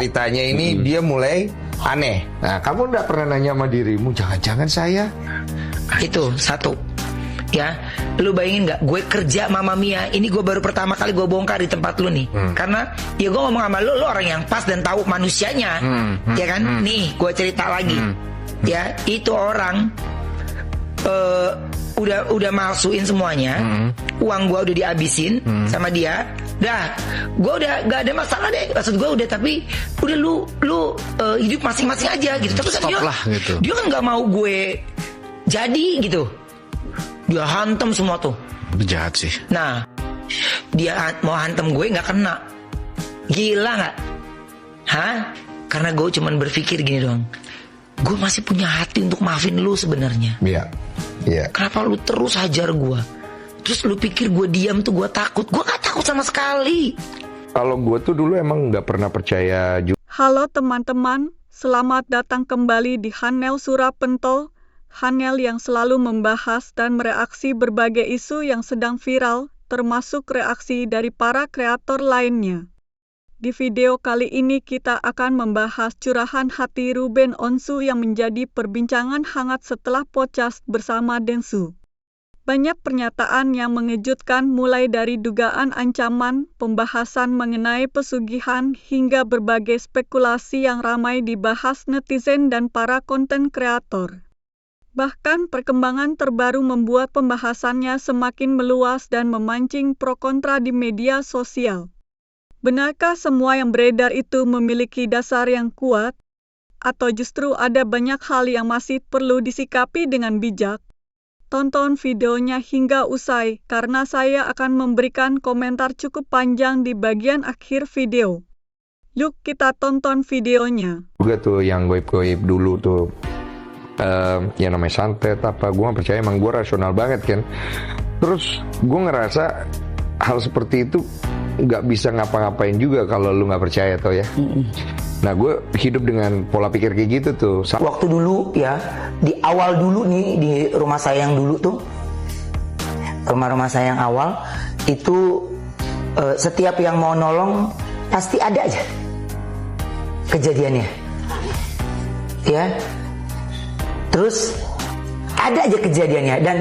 ceritanya ini dia mulai aneh. Nah, kamu enggak pernah nanya sama dirimu, jangan-jangan saya? Itu satu. Ya, lu bayangin nggak? Gue kerja Mama Mia, ini gue baru pertama kali gue bongkar di tempat lu nih. Karena ya gue ngomong sama lu orang yang pas dan tahu manusianya, ya kan? Nih, gue cerita lagi. Ya, itu orang udah masukin semuanya, uang gue udah dihabisin sama dia. Dah, gue udah gak ada masalah deh. Maksud gue udah, tapi udah lu hidup masing-masing aja gitu. Tapi kan dia kan nggak mau gue jadi gitu. Dia hantem semua tuh. Jahat sih. Nah, dia mau hantem gue nggak kena. Gila nggak? Hah? Karena gue cuman berpikir gini doang. Gue masih punya hati untuk maafin lu sebenarnya. Iya. Iya. Kenapa lu terus hajar gue? Terus lu pikir gue diam tuh gue takut? Gue gak takut sama sekali. Kalau gue tuh dulu emang nggak pernah percaya. Halo teman-teman, selamat datang kembali di Hanel Surapentol. Hanel yang selalu membahas dan mereaksi berbagai isu yang sedang viral, termasuk reaksi dari para kreator lainnya. Di video kali ini kita akan membahas curahan hati Ruben Onsu yang menjadi perbincangan hangat setelah podcast bersama Densu. Banyak pernyataan yang mengejutkan mulai dari dugaan ancaman, pembahasan mengenai pesugihan, hingga berbagai spekulasi yang ramai dibahas netizen dan para konten kreator. Bahkan perkembangan terbaru membuat pembahasannya semakin meluas dan memancing pro kontra di media sosial. Benarkah semua yang beredar itu memiliki dasar yang kuat? Atau justru ada banyak hal yang masih perlu disikapi dengan bijak? Tonton videonya hingga usai, karena saya akan memberikan komentar cukup panjang di bagian akhir video. Yuk kita tonton videonya. Juga tuh yang goib-goib dulu tuh. Ya namanya santet apa, gue gak percaya, emang gue rasional banget kan. Terus gue ngerasa hal seperti itu gak bisa ngapa-ngapain juga kalau lu gak percaya tau ya. Nah gue hidup dengan pola pikir kayak gitu tuh. Waktu dulu ya, di awal dulu nih, di rumah saya yang dulu tuh, rumah saya yang awal itu, setiap yang mau nolong pasti ada aja kejadiannya ya. Terus ada aja kejadiannya dan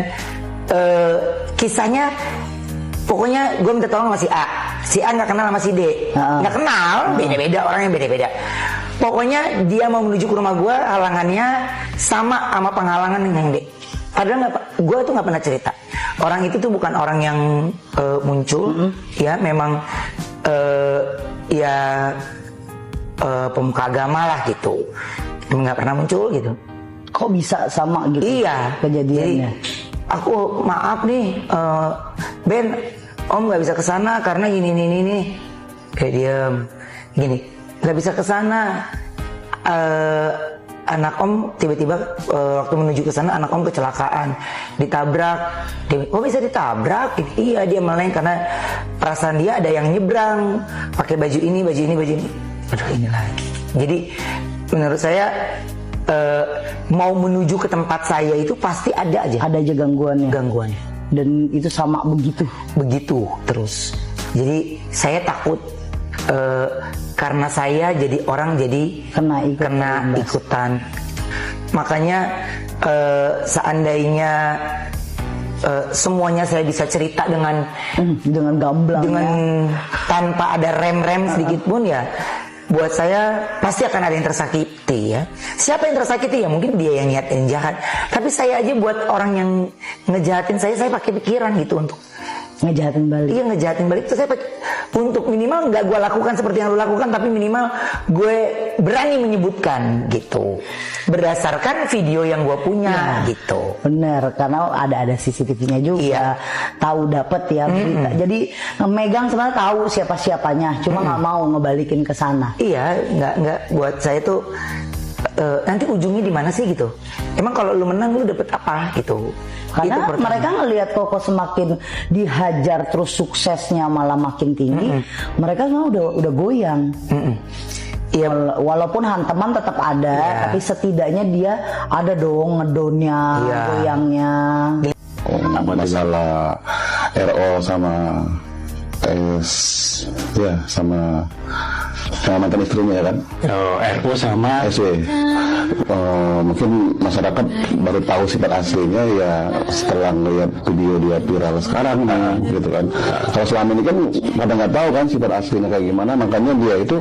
kisahnya pokoknya gue minta tolong sama si A nggak kenal sama si D, nggak kenal, beda-beda orangnya, beda-beda. Pokoknya dia mau menuju ke rumah gue, halangannya sama penghalangan yang D. Padahal gue tuh nggak pernah cerita. Orang itu tuh bukan orang yang muncul, ya memang pemuka agama lah gitu, nggak pernah muncul gitu. Kok bisa sama gitu? Iya, kejadiannya. Jadi, aku maaf nih, Ben, Om nggak bisa kesana karena ini. Kayak diem, gini, nggak bisa kesana. Anak Om tiba-tiba waktu menuju ke sana, anak Om kecelakaan, ditabrak. Oh bisa ditabrak? Iya, dia meleng karena perasaan dia ada yang nyebrang, pakai baju ini. Aduh ini lagi. Jadi menurut saya, mau menuju ke tempat saya itu pasti ada aja gangguannya. Dan itu sama begitu terus. Jadi saya takut karena saya jadi orang jadi kena ikutan. Makanya seandainya semuanya saya bisa cerita dengan gamblang, dengan tanpa ada rem sedikit pun ya, buat saya pasti akan ada yang tersakiti ya. Siapa yang tersakiti ya? Mungkin dia yang niatin jahat. Tapi saya aja buat orang yang ngejahatin saya pakai pikiran gitu untuk ngejahatin balik. Iya, ngejahatin balik itu saya pakai, untuk minimal nggak gue lakukan seperti yang lu lakukan, tapi minimal gue berani menyebutkan gitu, berdasarkan video yang gue punya gitu. Bener, karena ada CCTV-nya juga. Iya. Tahu dapet ya berita. Jadi megang sebenarnya tahu siapa-siapanya, cuma nggak mau ngebalikin ke sana. Iya, nggak buat saya tuh nanti ujungnya di mana sih gitu. Emang kalau lu menang lu dapet apa gitu. Karena mereka ngelihat Koko semakin dihajar terus suksesnya malah makin tinggi, mereka semua udah goyang. Iya, walaupun hantaman tetap ada, tapi setidaknya dia ada dong ngedonnya, goyangnya. Masalah RO sama sama sama mantan istrinya ya kan. RO sama SW. Mungkin masyarakat baru tahu sifat aslinya ya setelah ngeliat video dia viral sekarang gitu kan. Kalau selama ini kan pada nggak tahu kan sifat aslinya kayak gimana, makanya dia itu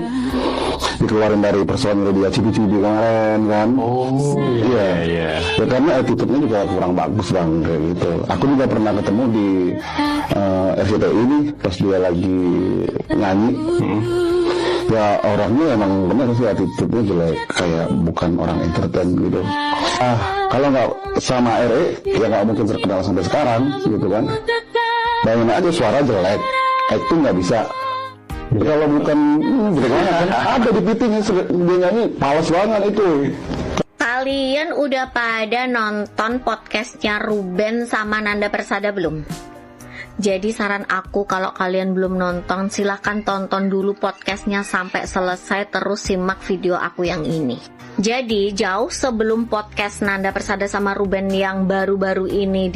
dikeluarin dari personil dia cibi-cibi kemarin kan. Iya. Ya karena attitude-nya juga kurang bagus bang kayak gitu. Aku juga pernah ketemu di RCTI ini pas dia lagi nyanyi. Ya orangnya emang benar sih attitude-nya jelek, kayak bukan orang entertain gitu. Kalau nggak sama RE ya nggak mungkin terkenal sampai sekarang gitu kan. Bayangin aja suara jelek, acting nggak bisa. Kalau bukan gimana kan ada di piting dia nyanyi males banget itu. Kalian udah pada nonton podcastnya Ruben sama Nanda Persada belum? Jadi saran aku kalau kalian belum nonton, silahkan tonton dulu podcastnya sampai selesai, terus simak video aku yang ini. Jadi jauh sebelum podcast Nanda Persada sama Ruben yang baru-baru ini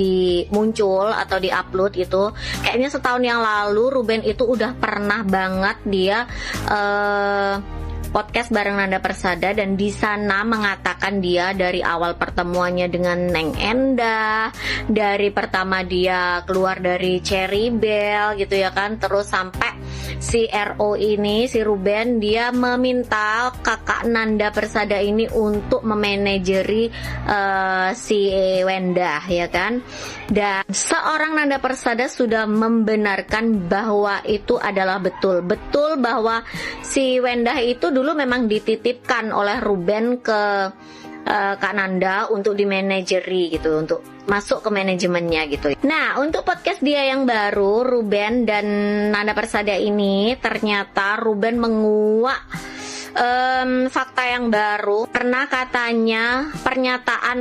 muncul atau diupload itu, kayaknya setahun yang lalu Ruben itu udah pernah banget dia podcast bareng Nanda Persada, dan di sana mengatakan dia dari awal pertemuannya dengan Neng Endah, dari pertama dia keluar dari Cherry Bell gitu ya kan, terus sampai si RO ini, si Ruben, dia meminta kakak Nanda Persada ini untuk memanajeri si Wendah ya kan. Dan seorang Nanda Persada sudah membenarkan bahwa itu adalah betul bahwa si Wendah itu dulu memang dititipkan oleh Ruben ke Kak Nanda untuk dimanajeri gitu, untuk masuk ke manajemennya gitu. Nah, untuk podcast dia yang baru, Ruben dan Nanda Persada ini, ternyata Ruben menguak fakta yang baru. Pernah katanya pernyataan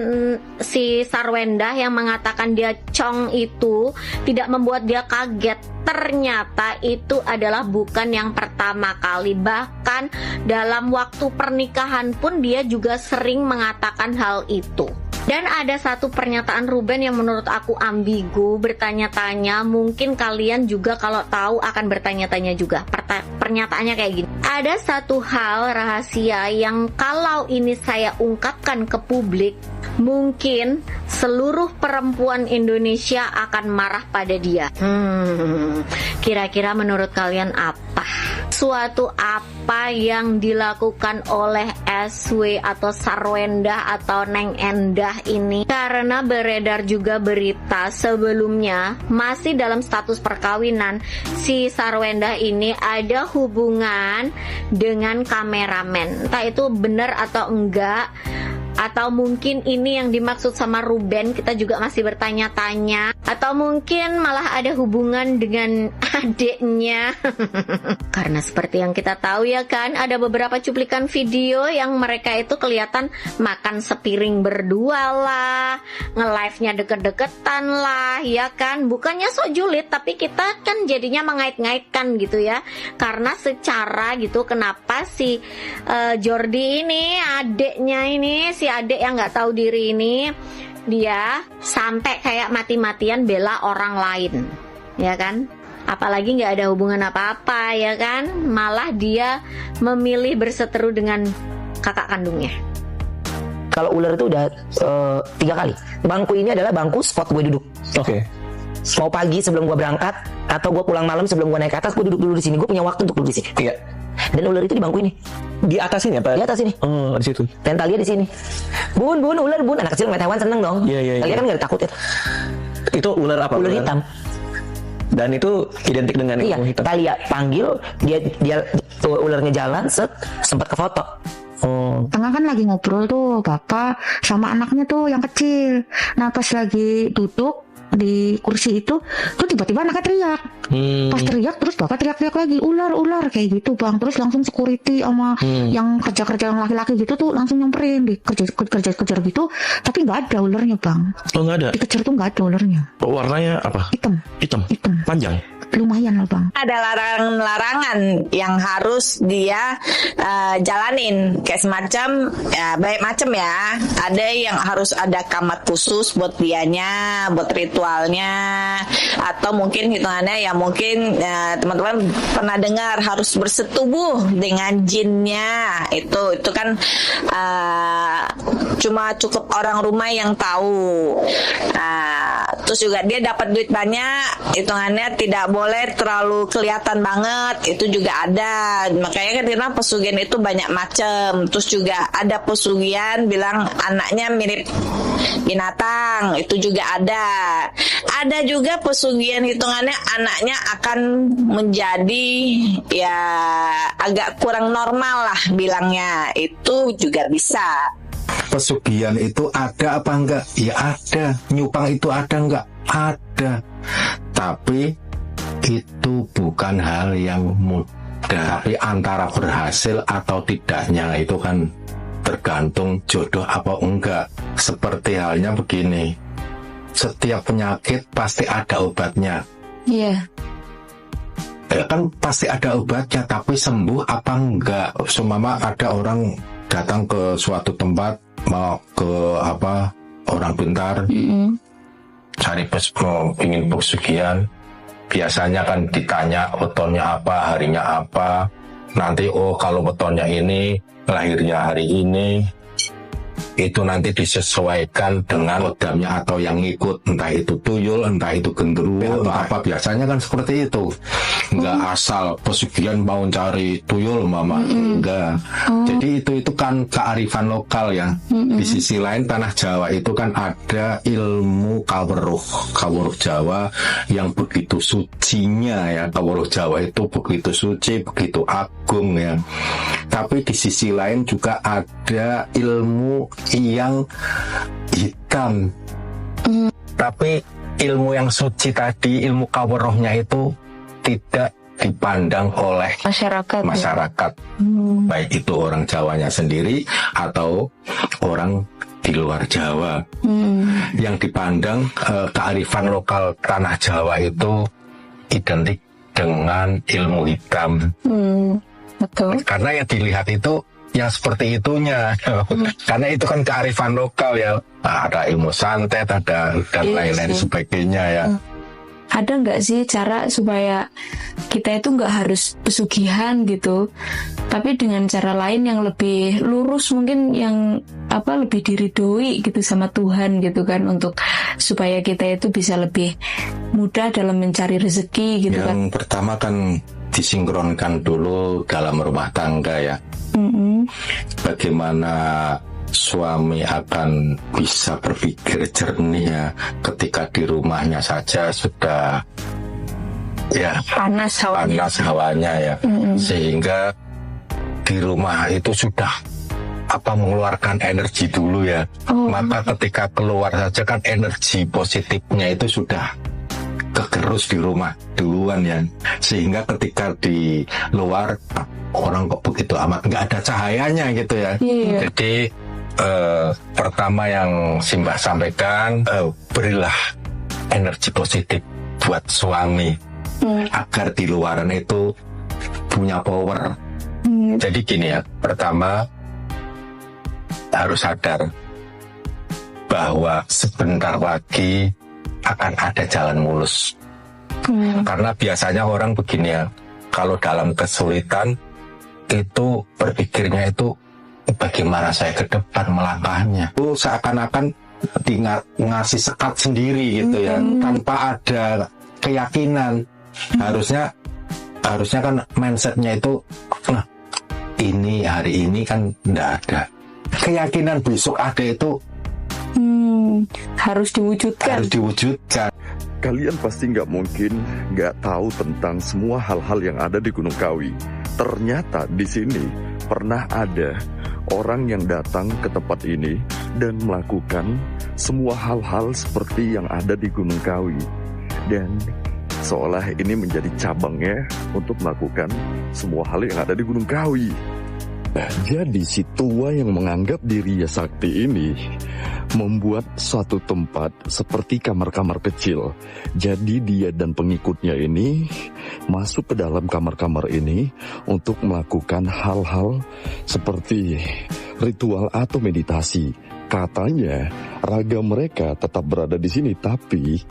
si Sarwendah yang mengatakan dia cong itu tidak membuat dia kaget. Ternyata itu adalah bukan yang pertama kali. Bahkan dalam waktu pernikahan pun dia juga sering mengatakan hal itu. Dan ada satu pernyataan Ruben yang menurut aku ambigu, bertanya-tanya. Mungkin kalian juga kalau tahu akan bertanya-tanya juga. Pernyataannya kayak gini. Ada satu hal rahasia yang kalau ini saya ungkapkan ke publik, mungkin seluruh perempuan Indonesia akan marah pada dia. Kira-kira menurut kalian apa? Suatu apa yang dilakukan oleh SW atau Sarwendah atau Neng Endah ini? Karena beredar juga berita sebelumnya masih dalam status perkawinan, si Sarwendah ini ada hubungan dengan kameramen. Entah itu benar atau enggak, atau mungkin ini yang dimaksud sama Ruben, kita juga masih bertanya-tanya. Atau mungkin malah ada hubungan dengan adiknya. Karena seperti yang kita tahu ya kan, ada beberapa cuplikan video yang mereka itu kelihatan makan sepiring berdua lah, nge-live-nya deket-deketan lah, ya kan. Bukannya sok julid, tapi kita kan jadinya mengait-ngaitkan gitu ya. Karena secara gitu, kenapa si Jordi ini, adiknya ini, si adik yang nggak tahu diri ini, dia sampai kayak mati-matian bela orang lain, ya kan? Apalagi nggak ada hubungan apa-apa, ya kan? Malah dia memilih berseteru dengan kakak kandungnya. Kalau ular itu udah 3 kali. Bangku ini adalah bangku spot gue duduk. Oke. Mau pagi sebelum gue berangkat atau gue pulang malam sebelum gue naik ke atas, gue duduk dulu di sini. Gue punya waktu untuk duduk di sini. Iya. Dan ular itu di bangku ini. Di atas ini apa? Di atas ini. Oh, di situ. Dan Talia di sini. Bun, ular, bun. Anak kecil ngeliat hewan seneng dong. Iya. Talia kan nggak takut ya. Itu ular apa? Ular hitam. Dan itu identik dengan iya, hitam. Talia panggil, dia ularnya jalan, sempat ke foto. Tengah kan lagi ngobrol tuh bapak sama anaknya tuh yang kecil. Nah pas lagi duduk di kursi itu tuh tiba-tiba anaknya teriak. Pas teriak terus bapak teriak-teriak lagi, ular kayak gitu bang. Terus langsung security sama yang kerja-kerja yang laki-laki gitu tuh langsung nyamperin, dikejar gitu. Tapi nggak ada ularnya bang. Oh nggak ada. Dikejar tuh nggak ada ularnya. Oh, warnanya apa? Hitam. Panjang. lumayan lah Bang. Ada larangan-larangan yang harus dia jalanin, kayak semacam ya banyak macam ya. Ada yang harus ada kamar khusus buat dianya, buat ritualnya, atau mungkin hitungannya ya mungkin teman-teman pernah dengar harus bersetubuh dengan jinnya. Itu kan cuma cukup orang rumah yang tahu. Terus juga dia dapat duit banyak, hitungannya tidak boleh terlalu kelihatan banget, itu juga ada. Makanya kan karena pesugihan itu banyak macam. Terus juga ada pesugihan bilang anaknya mirip binatang, itu juga ada. Ada juga pesugihan hitungannya anaknya akan menjadi ya agak kurang normal lah bilangnya, itu juga bisa. Pesugihan itu ada apa enggak? Ya ada. Nyupang itu ada enggak? Ada. Tapi itu bukan hal yang mudah. Tapi antara berhasil atau tidaknya itu kan tergantung jodoh apa enggak. Seperti halnya begini, setiap penyakit pasti ada obatnya. Iya. Ya kan pasti ada obatnya, tapi sembuh apa enggak? Seumpama ada orang datang ke suatu tempat, mau ke orang pintar, cari ingin pesugihan. Biasanya kan ditanya wetonnya apa, harinya apa. Nanti kalau wetonnya ini, lahirnya hari ini, itu nanti disesuaikan dengan kodamnya atau yang ngikut, entah itu tuyul, entah itu genderuwo, atau apa. Biasanya kan seperti itu. Enggak asal pesugihan mau cari tuyul mama, enggak. Jadi itu kan kearifan lokal ya. Di sisi lain tanah Jawa itu kan ada ilmu kawruh Jawa yang begitu sucinya ya. Kawruh Jawa itu begitu suci, begitu agung ya. Tapi di sisi lain juga ada ilmu yang hitam. Tapi ilmu yang suci tadi, ilmu kawruhnya itu tidak dipandang oleh masyarakat. Baik itu orang Jawanya sendiri atau orang di luar Jawa. Yang dipandang kearifan lokal tanah Jawa itu identik dengan ilmu hitam. Betul. Karena yang dilihat itu yang seperti itunya. Karena itu kan kearifan lokal ya. Ada ilmu santet, ada dan lain-lain sebagainya ya. Ada nggak sih cara supaya kita itu nggak harus pesugihan gitu, tapi dengan cara lain yang lebih lurus, mungkin yang lebih diridhoi gitu sama Tuhan gitu kan, untuk supaya kita itu bisa lebih mudah dalam mencari rezeki gitu kan? Yang pertama kan disinkronkan dulu dalam rumah tangga ya. Bagaimana suami akan bisa berpikir jernih ya ketika di rumahnya saja sudah ya panas hawanya ya. Sehingga di rumah itu sudah mengeluarkan energi dulu ya. Maka ketika keluar saja kan energi positifnya itu sudah kegerus di rumah duluan ya. Sehingga ketika di luar orang kok begitu amat nggak ada cahayanya gitu ya. Jadi pertama yang Simbah sampaikan, berilah energi positif buat suami agar di luaran itu punya power. Jadi gini ya, pertama harus sadar bahwa sebentar lagi akan ada jalan mulus. Karena biasanya orang begini ya, kalau dalam kesulitan itu berpikirnya itu bagaimana saya ke depan melangkahnya. Itu seakan-akan ngasih sekat sendiri gitu ya, tanpa ada keyakinan. Harusnya kan mindsetnya itu ini hari ini kan enggak ada. Keyakinan besok ada itu harus diwujudkan. Kalian pasti nggak mungkin nggak tahu tentang semua hal-hal yang ada di Gunung Kawi. Ternyata di sini pernah ada orang yang datang ke tempat ini dan melakukan semua hal-hal seperti yang ada di Gunung Kawi. Dan seolah ini menjadi cabangnya untuk melakukan semua hal yang ada di Gunung Kawi. Jadi si tua yang menganggap dirinya sakti ini membuat suatu tempat seperti kamar-kamar kecil. Jadi dia dan pengikutnya ini masuk ke dalam kamar-kamar ini untuk melakukan hal-hal seperti ritual atau meditasi. Katanya raga mereka tetap berada di sini, tapi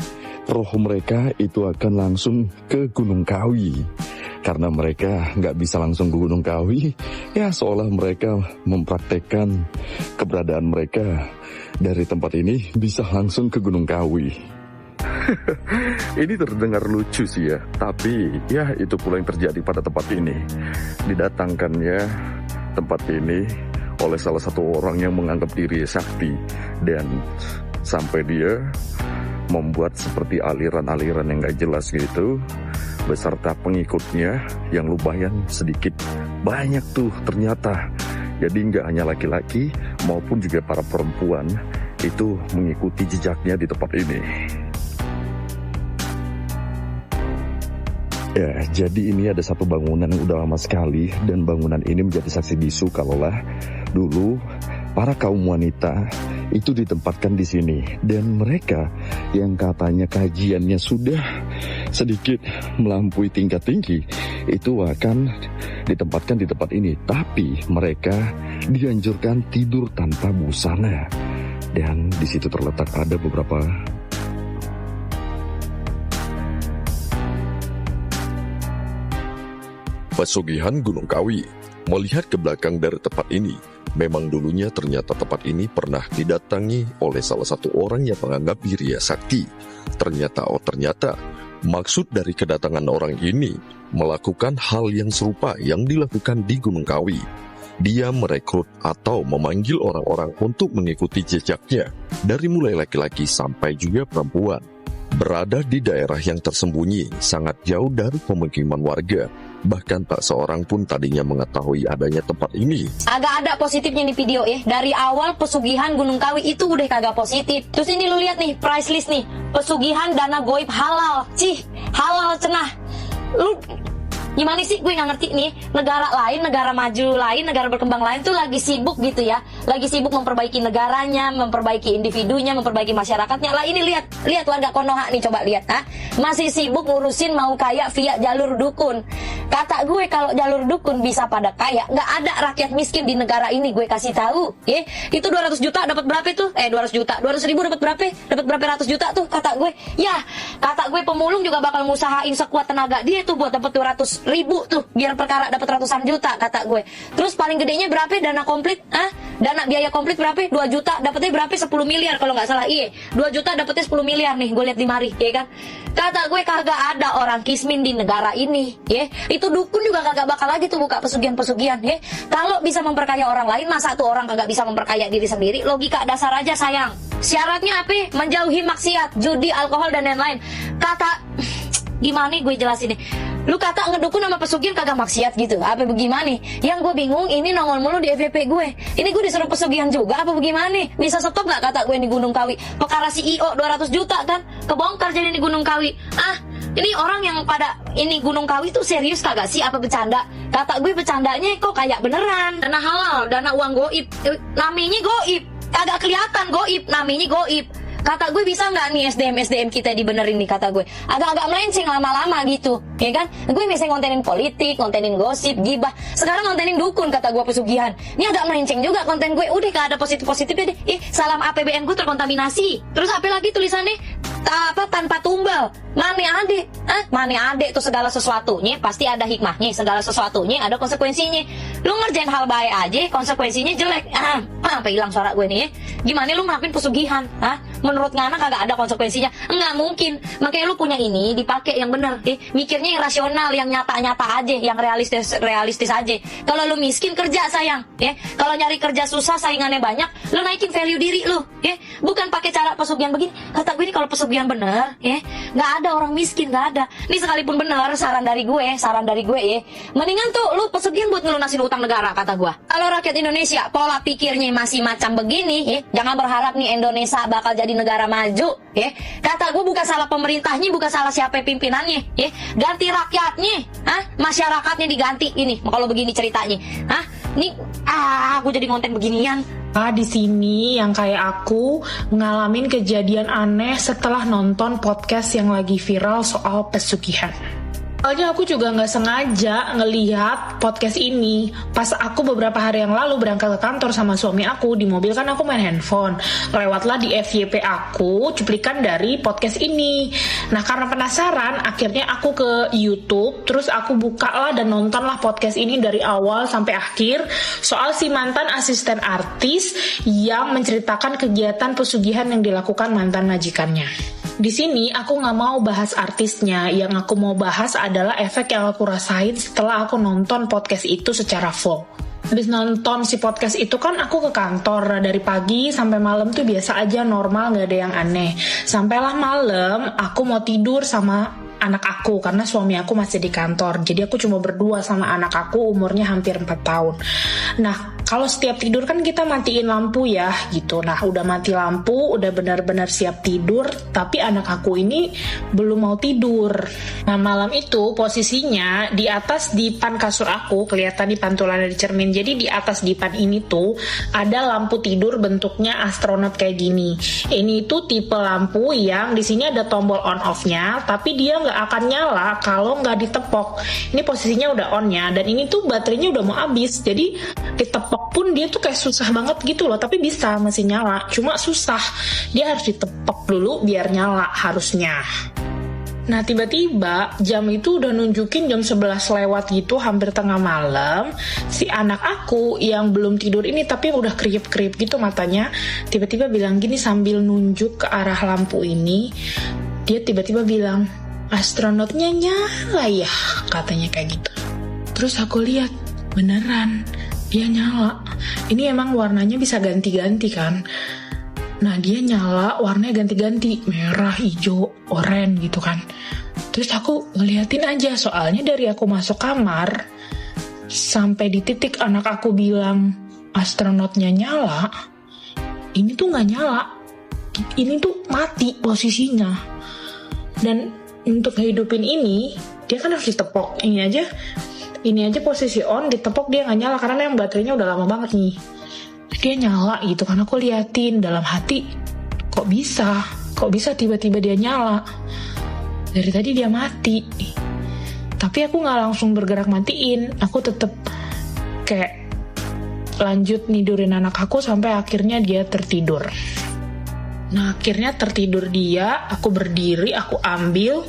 roh mereka itu akan langsung ke Gunung Kawi. Karena mereka nggak bisa langsung ke Gunung Kawi, ya seolah mereka mempraktekkan keberadaan mereka dari tempat ini bisa langsung ke Gunung Kawi. Ini terdengar lucu sih ya, tapi ya itu pula yang terjadi pada tempat ini. Didatangkannya tempat ini oleh salah satu orang yang menganggap diri sakti, dan sampai dia membuat seperti aliran-aliran yang gak jelas gitu, beserta pengikutnya yang lumayan sedikit banyak tuh ternyata. Jadi nggak hanya laki-laki maupun juga para perempuan itu mengikuti jejaknya di tempat ini. Ya, jadi ini ada satu bangunan yang udah lama sekali, dan bangunan ini menjadi saksi bisu kalaulah dulu para kaum wanita itu ditempatkan di sini, dan mereka yang katanya kajiannya sudah sedikit melampaui tingkat tinggi itu akan ditempatkan di tempat ini, tapi mereka dianjurkan tidur tanpa busana, dan di situ terletak ada beberapa pesugihan Gunung Kawi. Melihat ke belakang dari tempat ini, memang dulunya ternyata tempat ini pernah didatangi oleh salah satu orang yang menganggap dirinya sakti. Ternyata maksud dari kedatangan orang ini melakukan hal yang serupa yang dilakukan di Gunung Kawi. Dia merekrut atau memanggil orang-orang untuk mengikuti jejaknya, dari mulai laki-laki sampai juga perempuan. Berada di daerah yang tersembunyi, sangat jauh dari pemukiman warga. Bahkan tak seorang pun tadinya mengetahui adanya tempat ini. Agak ada positifnya di video ya. Dari awal pesugihan Gunung Kawi itu udah kagak positif. Terus ini lu lihat nih, price list nih. Pesugihan dana goib halal. Halal cenah. Lu gimana sih, gue nggak ngerti nih. Negara lain, negara maju lain, negara berkembang lain tuh lagi sibuk gitu ya. Lagi sibuk memperbaiki negaranya, memperbaiki individunya, memperbaiki masyarakatnya. Lah ini lihat warga Konoha nih, coba lihat. Masih sibuk ngurusin mau kaya via jalur dukun. Kata gue kalau jalur dukun bisa pada kaya, nggak ada rakyat miskin di negara ini, gue kasih tahu. Itu 200 juta dapat berapa tuh? 200 juta, 200 ribu dapat berapa? Dapat berapa ratus juta tuh, kata gue. Ya, kata gue pemulung juga bakal ngusahain sekuat tenaga dia tuh buat dapat 200 ribu tuh, biar perkara dapat ratusan juta, kata gue. Terus paling gedenya berapa dana komplit? Dana biaya komplit berapa? 2 juta, dapetnya berapa? 10 miliar kalau nggak salah. 2 juta dapetnya 10 miliar nih, gue lihat di mari, ya kan? Kata gue kagak ada orang kismin di negara ini, ya. Itu dukun juga kagak bakal lagi tuh buka pesugihan-pesugihan, ya. Kalau bisa memperkaya orang lain, masa tuh orang kagak bisa memperkaya diri sendiri? Logika dasar aja, sayang. Syaratnya apa? Menjauhi maksiat, judi, alkohol, dan lain-lain. Kata, gimana nih gue jelasin nih? Lu kata ngedukun sama pesugihan kagak maksiat gitu, apa bagaimana? Yang gue bingung, ini nongol mulu di FYP gue. Ini gue disuruh pesugihan juga, apa bagaimana? Bisa stop gak, kata gue, di Gunung Kawi? Perkara CEO 200 juta kan, kebongkar jadi di Gunung Kawi. Ini orang yang pada ini Gunung Kawi tuh serius kagak sih, apa bercanda? Kata gue bercandanya kok kayak beneran. Dana halal, dana uang goib, namanya goib, agak kelihatan goib, namanya goib. Kata gue bisa nggak nih SDM kita dibenerin nih, kata gue. Agak-agak melenceng lama-lama gitu, ya kan? Gue biasanya ngontenin politik, ngontenin gosip, gibah. Sekarang ngontenin dukun, kata gue pesugihan. Ini agak melenceng juga konten gue. Udah gak ada positif-positifnya deh. Salam APBN gue terkontaminasi. Terus apa lagi tulisannya? Tanpa tumbal. Mane ade tuh segala sesuatunya pasti ada hikmahnya, segala sesuatunya ada konsekuensinya. Lu ngerjain hal baik aja konsekuensinya jelek. Apa hilang suara gue nih ya? Gimana lu ngelakuin pesugihan? Menurut ngana kagak ada konsekuensinya? Enggak mungkin. Makanya lu punya ini dipakai yang benar. Mikirnya yang rasional, yang nyata-nyata aja, yang realistis aja. Kalau lu miskin kerja, sayang, ya. Kalau nyari kerja susah, saingannya banyak, lu naikin value diri lu, ya. Bukan pakai cara pesugihan begini. Kata gue ini kalau pesugihan bener, ya, nggak ada orang miskin, nggak ada. Ini sekalipun bener, saran dari gue ya, mendingan tuh lu pesugihan buat ngelunasin utang negara, kata gue. Kalau rakyat Indonesia pola pikirnya masih macam begini, ya, jangan berharap nih Indonesia bakal jadi negara maju, ya. Kata gue bukan salah pemerintahnya, bukan salah siapa pimpinannya, ya. Ganti rakyatnya, masyarakatnya diganti ini. Kalau begini ceritanya, nih, aku jadi konten beginian. Di sini yang kayak aku ngalamin kejadian aneh setelah nonton podcast yang lagi viral soal pesugihan. Soalnya aku juga nggak sengaja ngelihat podcast ini pas aku beberapa hari yang lalu berangkat ke kantor sama suami aku. Di mobil kan aku main handphone, lewatlah di FYP aku cuplikan dari podcast ini. Nah karena penasaran, akhirnya aku ke YouTube, terus aku bukalah dan nontonlah podcast ini dari awal sampai akhir soal si mantan asisten artis yang menceritakan kegiatan pesugihan yang dilakukan mantan majikannya. Di sini aku nggak mau bahas artisnya, yang aku mau bahas adalah efek yang aku rasain setelah aku nonton podcast itu secara full. Habis nonton si podcast itu kan aku ke kantor, dari pagi sampai malam tuh biasa aja, normal, nggak ada yang aneh. Sampailah malam aku mau tidur sama anak aku karena suami aku masih di kantor, jadi aku cuma berdua sama anak aku, umurnya hampir 4 tahun. Nah kalau setiap tidur kan kita matiin lampu ya gitu. Nah udah mati lampu, udah benar-benar siap tidur, tapi anak aku ini belum mau tidur. Nah malam itu posisinya di atas dipan kasur aku, kelihatan di pantulan dari cermin. Jadi di atas dipan ini tuh ada lampu tidur bentuknya astronot kayak gini. Ini tuh tipe lampu yang di sini ada tombol on off-nya, tapi dia nggak akan nyala kalau nggak ditepok. Ini posisinya udah on-nya, dan ini tuh baterainya udah mau habis. Jadi ditepok pun dia tuh kayak susah banget gitu loh, tapi bisa masih nyala, cuma susah, dia harus ditepok dulu biar nyala harusnya. Nah tiba-tiba jam itu udah nunjukin jam 11 lewat gitu, hampir tengah malam. Si anak aku yang belum tidur ini tapi udah kriip-kriip gitu matanya, tiba-tiba bilang gini sambil nunjuk ke arah lampu ini. Dia tiba-tiba bilang, astronotnya nyala ya, katanya kayak gitu. Terus aku lihat beneran dia nyala. Ini emang warnanya bisa ganti-ganti kan. Nah dia nyala, warnanya ganti-ganti, merah, hijau, oranye gitu kan. Terus aku ngeliatin aja, soalnya dari aku masuk kamar sampai di titik anak aku bilang astronotnya nyala, ini tuh nggak nyala, ini tuh mati posisinya. Dan untuk hidupin ini dia kan harus ditepok. Ini aja posisi on, ditepok dia nggak nyala karena yang baterainya udah lama banget nih. Dia nyala gitu kan, aku liatin dalam hati, kok bisa tiba-tiba dia nyala, dari tadi dia mati. Tapi aku nggak langsung bergerak matiin, aku tetep kayak lanjut nidurin anak aku sampai akhirnya dia tertidur. Nah akhirnya tertidur dia, aku berdiri, aku ambil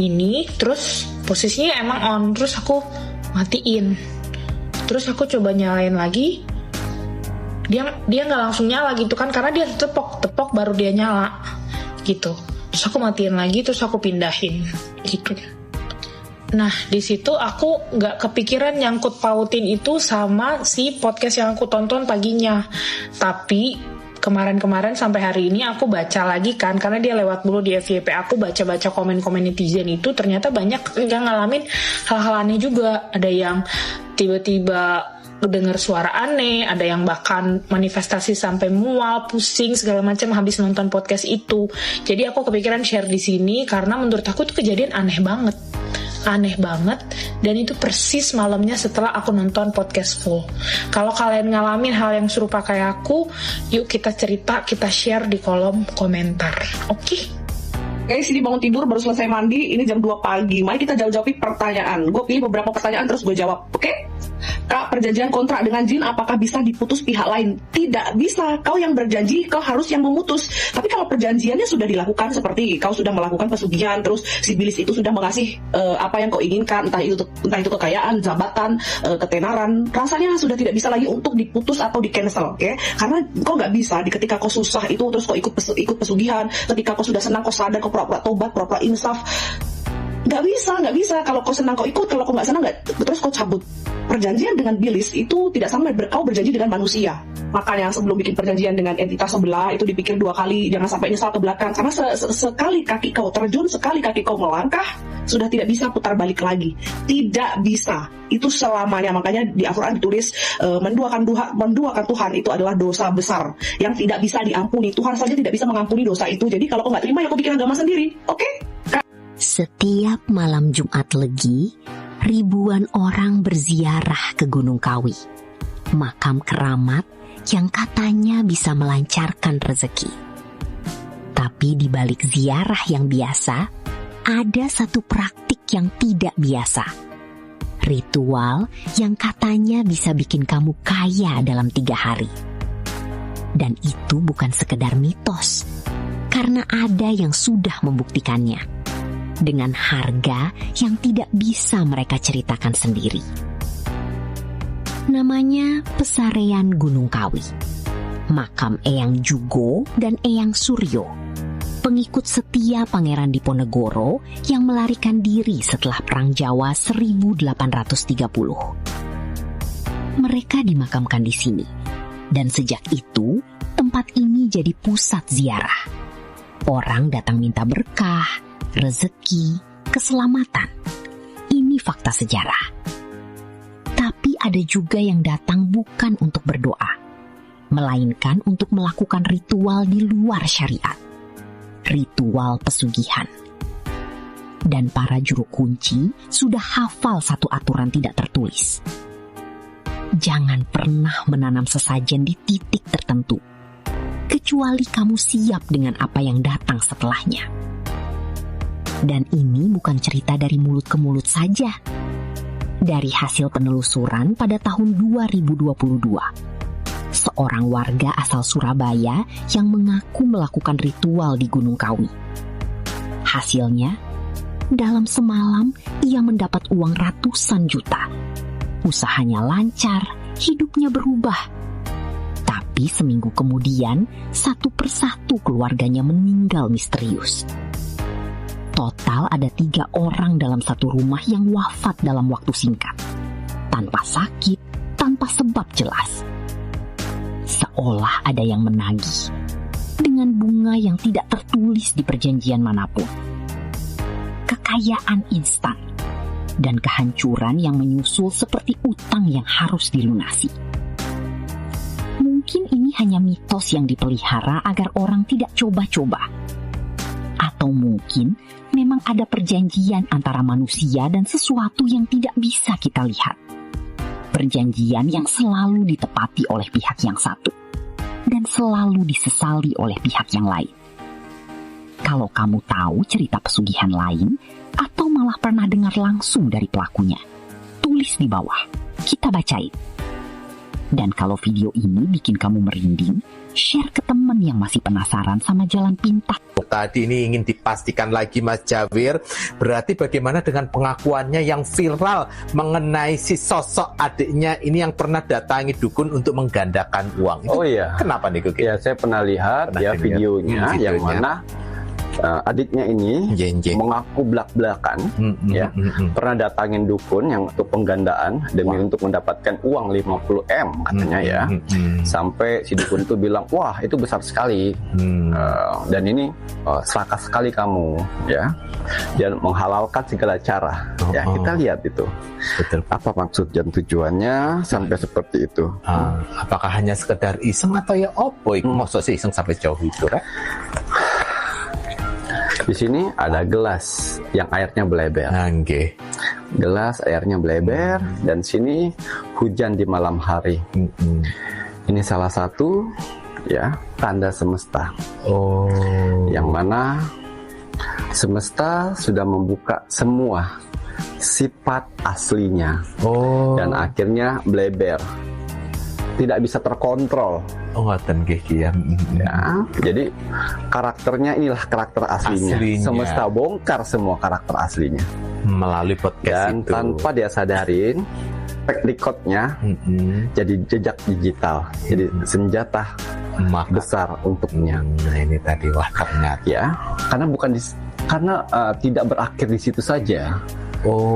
ini, terus posisinya emang on, terus aku matiin. Terus aku coba nyalain lagi, dia nggak langsung nyala gitu kan, karena dia tepok baru dia nyala gitu. Terus aku matiin lagi, terus aku pindahin gitu. Nah di situ aku nggak kepikiran nyangkut pautin itu sama si podcast yang aku tonton paginya. Tapi kemarin sampai hari ini aku baca lagi kan, karena dia lewat dulu di FYP aku, baca-baca komen-komen netizen itu, ternyata banyak yang ngalamin hal-hal aneh juga. Ada yang tiba-tiba dengar suara aneh, ada yang bahkan manifestasi sampai mual, pusing segala macam habis nonton podcast itu. Jadi aku kepikiran share di sini karena menurut aku itu kejadian aneh banget, dan itu persis malamnya setelah aku nonton podcast full. Kalau kalian ngalamin hal yang serupa kayak aku, yuk kita cerita, kita share di kolom komentar. Oke? Guys, ini bangun tidur, baru selesai mandi, ini jam 2 pagi. Mari kita jawab pertanyaan. Gue pilih beberapa pertanyaan terus gue jawab. Oke? Kak, perjanjian kontrak dengan jin apakah bisa diputus pihak lain? Tidak bisa. Kau yang berjanji, kau harus yang memutus. Tapi kalau perjanjiannya sudah dilakukan, seperti kau sudah melakukan pesugihan, terus si bilis itu sudah mengasih apa yang kau inginkan, entah itu kekayaan, jabatan, ketenaran, rasanya sudah tidak bisa lagi untuk diputus atau di cancel, ya. Karena kau nggak bisa ketika kau susah itu terus kau ikut pesugihan, ketika kau sudah senang kau sadar, kau pura-pura tobat, pura-pura insaf. Nggak bisa. Kalau kau senang kau ikut, kalau kau nggak senang terus kau cabut. Perjanjian dengan bilis itu tidak sama kau berjanji dengan manusia. Makanya sebelum bikin perjanjian dengan entitas sebelah itu dipikir 2 kali, jangan sampai nyesal ke belakang. Karena sekali kaki kau terjun, sekali kaki kau melangkah, sudah tidak bisa putar balik lagi. Tidak bisa. Itu selamanya. Makanya di Al-Quran ditulis menduakan Tuhan itu adalah dosa besar yang tidak bisa diampuni. Tuhan saja tidak bisa mengampuni dosa itu. Jadi kalau kau nggak terima ya kau bikin agama sendiri. Oke? Setiap malam Jumat Legi, ribuan orang berziarah ke Gunung Kawi. makam keramat yang katanya bisa melancarkan rezeki. Tapi di balik ziarah yang biasa, ada satu praktik yang tidak biasa. Ritual yang katanya bisa bikin kamu kaya dalam 3 hari. Dan itu bukan sekedar mitos, karena ada yang sudah membuktikannya dengan harga yang tidak bisa mereka ceritakan sendiri. Namanya Pesarean Gunung Kawi, makam Eyang Jugo dan Eyang Suryo, pengikut setia Pangeran Diponegoro yang melarikan diri setelah Perang Jawa 1830. Mereka dimakamkan di sini, dan sejak itu tempat ini jadi pusat ziarah. Orang datang minta berkah, rezeki, keselamatan. Ini fakta sejarah. Tapi ada juga yang datang bukan untuk berdoa, melainkan untuk melakukan ritual di luar syariat. Ritual pesugihan. Dan para juru kunci sudah hafal satu aturan tidak tertulis. Jangan pernah menanam sesajen di titik tertentu, kecuali kamu siap dengan apa yang datang setelahnya. Dan ini bukan cerita dari mulut ke mulut saja. Dari hasil penelusuran pada tahun 2022, seorang warga asal Surabaya yang mengaku melakukan ritual di Gunung Kawi. Hasilnya, dalam semalam ia mendapat uang ratusan juta. Usahanya lancar, hidupnya berubah. Tapi seminggu kemudian, satu persatu keluarganya meninggal misterius. Total ada 3 orang dalam satu rumah yang wafat dalam waktu singkat. Tanpa sakit, tanpa sebab jelas. Seolah ada yang menagih. Dengan bunga yang tidak tertulis di perjanjian manapun. Kekayaan instan. Dan kehancuran yang menyusul seperti utang yang harus dilunasi. Mungkin ini hanya mitos yang dipelihara agar orang tidak coba-coba. Atau mungkin memang ada perjanjian antara manusia dan sesuatu yang tidak bisa kita lihat. Perjanjian yang selalu ditepati oleh pihak yang satu dan selalu disesali oleh pihak yang lain. Kalau kamu tahu cerita pesugihan lain atau malah pernah dengar langsung dari pelakunya, tulis di bawah, kita bacain. Dan kalau video ini bikin kamu merinding, share ke teman yang masih penasaran sama jalan pintas. Tadi ini ingin dipastikan lagi Mas Jawir, berarti bagaimana dengan pengakuannya yang viral mengenai si sosok adiknya ini yang pernah datangi dukun untuk menggandakan uang? Itu kenapa nih Kuki? Ya, saya pernah lihat videonya yang mana adiknya ini mengaku belak-belakan pernah datangin dukun yang untuk penggandaan demi untuk mendapatkan uang 50M katanya ya. Sampai si dukun itu bilang, wah itu besar sekali, dan ini serakah sekali kamu ya, dan menghalalkan segala cara. Ya, kita lihat itu. Betul. Apa maksud dan tujuannya sampai seperti itu? Apakah hanya sekedar iseng atau ya opo? Maksud sih iseng sampai jauh itu kan? Di sini ada gelas yang airnya bleber. Gelas airnya bleber, dan sini hujan di malam hari. Ini salah satu ya tanda semesta. Yang mana semesta sudah membuka semua sifat aslinya. Dan akhirnya bleber. Tidak bisa terkontrol. Ya. Jadi karakternya inilah karakter aslinya. Semesta bongkar semua karakter aslinya melalui podcast dan itu. Tanpa dia sadarin, recordnya jadi jejak digital, jadi senjata besar untuknya. Nah ini tadi wah ternyata ya, karena tidak berakhir di situ saja.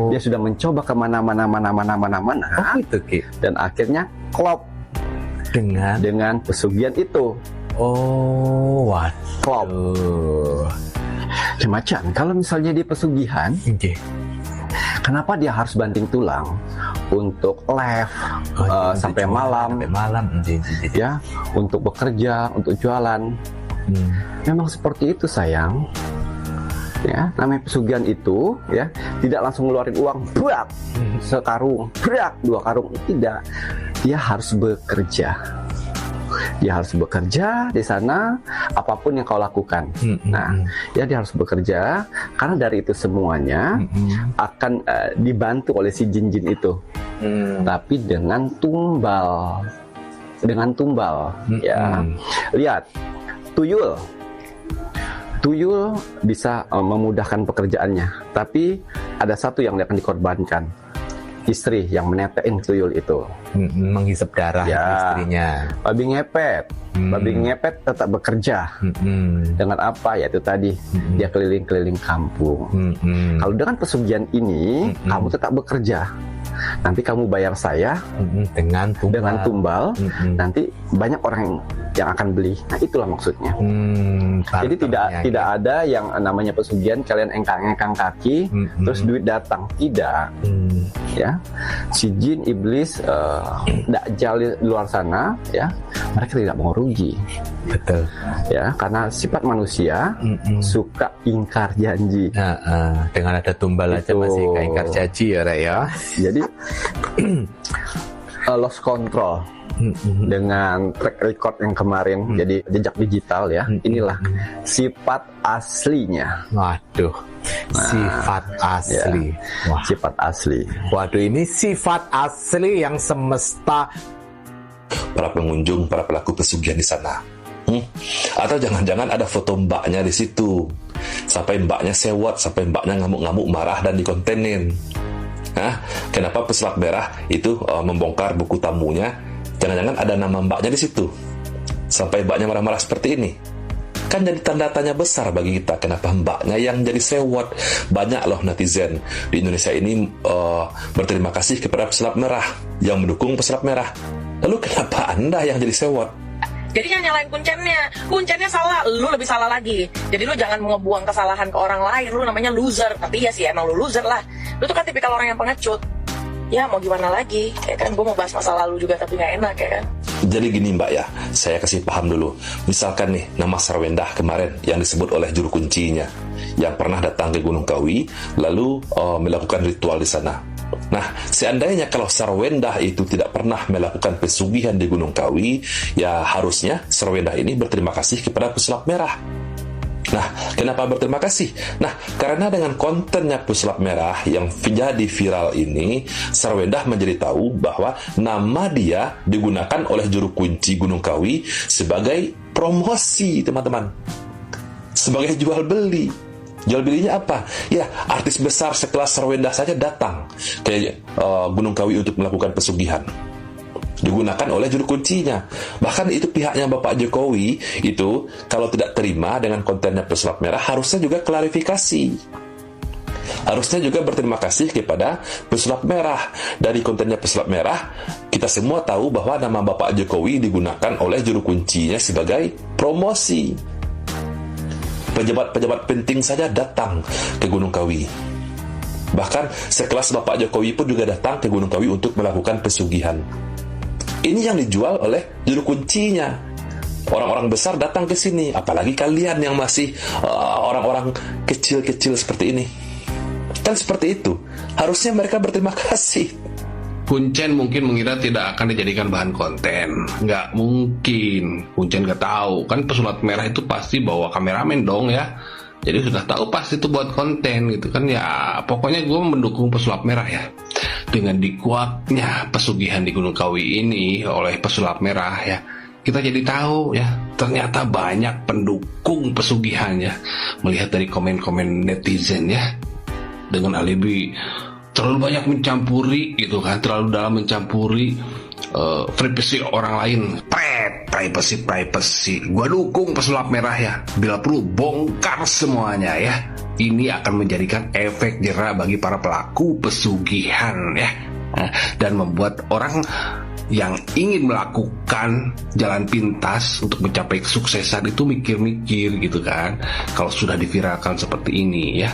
Dia sudah mencoba kemana-mana, itu Ki. Dan akhirnya klop dengan pesugihan itu. Klop. Macam kalau misalnya dia pesugihan, kenapa dia harus banting tulang untuk live sampai malam, ya, untuk bekerja, untuk jualan? Memang seperti itu sayang. Ya, namanya pesugihan itu ya tidak langsung ngeluarin uang, brak, sekarung, brak, 2 karung, tidak. dia harus bekerja. Dia harus bekerja di sana, apapun yang kau lakukan. Nah, dia harus bekerja karena dari itu semuanya akan dibantu oleh si jin-jin itu. Tapi dengan tumbal. Ya. Lihat, tuyul bisa memudahkan pekerjaannya, tapi ada satu yang akan dikorbankan. Istri yang menetein tuyul itu, menghisap darah istrinya. Babi ngepet tetap bekerja. Dengan apa? Yaitu tadi dia keliling-keliling kampung. Kalau dengan pesugihan ini kamu tetap bekerja, nanti kamu bayar saya dengan tumbal. Nanti banyak orang yang akan beli. Nah, itulah maksudnya. Jadi tidak ada yang namanya pesugihan kalian engkang-engkang kaki terus duit datang. Tidak. Ya, si jin, iblis, dajjal di luar sana, ya, mereka tidak mau rugi. Betul. Ya, karena sifat manusia suka ingkar janji. Dengan ada tumbal aja masih ingkar janji ya, Rek ya. Jadi lost control dengan track record yang kemarin, jadi jejak digital ya. Inilah sifat aslinya. Waduh. Sifat asli. Ya, sifat asli. Waduh, ini sifat asli yang semesta. Para pengunjung, para pelaku pesugihan di sana. Atau jangan-jangan ada foto mbaknya di situ. Sampai mbaknya sewot, sampai mbaknya ngamuk-ngamuk marah dan dikontenin. Kenapa pesulap merah itu membongkar buku tamunya? Jangan-jangan ada nama mbaknya di situ. Sampai mbaknya marah-marah seperti ini. Kan jadi tanda tanya besar bagi kita, kenapa mbaknya yang jadi sewot. Banyak loh netizen di Indonesia ini berterima kasih kepada pesulap merah, yang mendukung pesulap merah. Lalu kenapa Anda yang jadi sewot? Jadi jangan nyalain kuncennya salah, lu lebih salah lagi. Jadi lu jangan ngebuang kesalahan ke orang lain, lu namanya loser. Tapi ya sih emang lu loser lah. Lu tuh kan tipikal orang yang pengecut. Ya mau gimana lagi, ya kan gue mau bahas masa lalu juga tapi gak enak ya kan. Jadi gini Mbak ya, saya kasih paham dulu. Misalkan nih, nama Sarwendah kemarin yang disebut oleh juru kuncinya, yang pernah datang ke Gunung Kawi, lalu melakukan ritual di sana. Nah, seandainya kalau Sarwendah itu tidak pernah melakukan pesugihan di Gunung Kawi, ya harusnya Sarwendah ini berterima kasih kepada pesulap merah. Nah, kenapa berterima kasih? Nah, karena dengan kontennya pesulap merah yang jadi viral ini, Sarwendah menjadi tahu bahwa nama dia digunakan oleh juru kunci Gunung Kawi sebagai promosi, teman-teman. Sebagai jual beli. Jual belinya apa? Ya, artis besar sekelas Sarwendah saja datang ke Gunung Kawi untuk melakukan pesugihan. Digunakan oleh juru kuncinya. Bahkan itu pihaknya Bapak Jokowi itu kalau tidak terima dengan kontennya pesulap merah harusnya juga klarifikasi. Harusnya juga berterima kasih kepada pesulap merah. Dari kontennya pesulap merah kita semua tahu bahwa nama Bapak Jokowi digunakan oleh juru kuncinya sebagai promosi. Pejabat-pejabat penting saja datang ke Gunung Kawi. Bahkan sekelas Bapak Jokowi pun juga datang ke Gunung Kawi untuk melakukan pesugihan. Ini yang dijual oleh juru kuncinya. Orang-orang besar datang ke sini, apalagi kalian yang masih orang-orang kecil-kecil seperti ini. Kan seperti itu. Harusnya mereka berterima kasih. Kuncen mungkin mengira tidak akan dijadikan bahan konten. Nggak mungkin. Kuncen nggak tahu. Kan pesulap merah itu pasti bawa kameramen dong ya. Jadi sudah tahu pasti itu buat konten gitu kan ya. Pokoknya gue mendukung pesulap merah ya. Dengan dikuatnya pesugihan di Gunung Kawi ini oleh pesulap merah ya, kita jadi tahu ya, ternyata banyak pendukung pesugihannya. Melihat dari komen-komen netizen ya, dengan alibi terlalu banyak mencampuri gitu kan, terlalu dalam mencampuri privasi orang lain. Privacy. Gua dukung pesulap merah ya. Bila perlu bongkar semuanya ya. Ini akan menjadikan efek jera bagi para pelaku pesugihan ya. Dan membuat orang yang ingin melakukan jalan pintas untuk mencapai kesuksesan itu mikir-mikir gitu kan. Kalau sudah diviralkan seperti ini ya.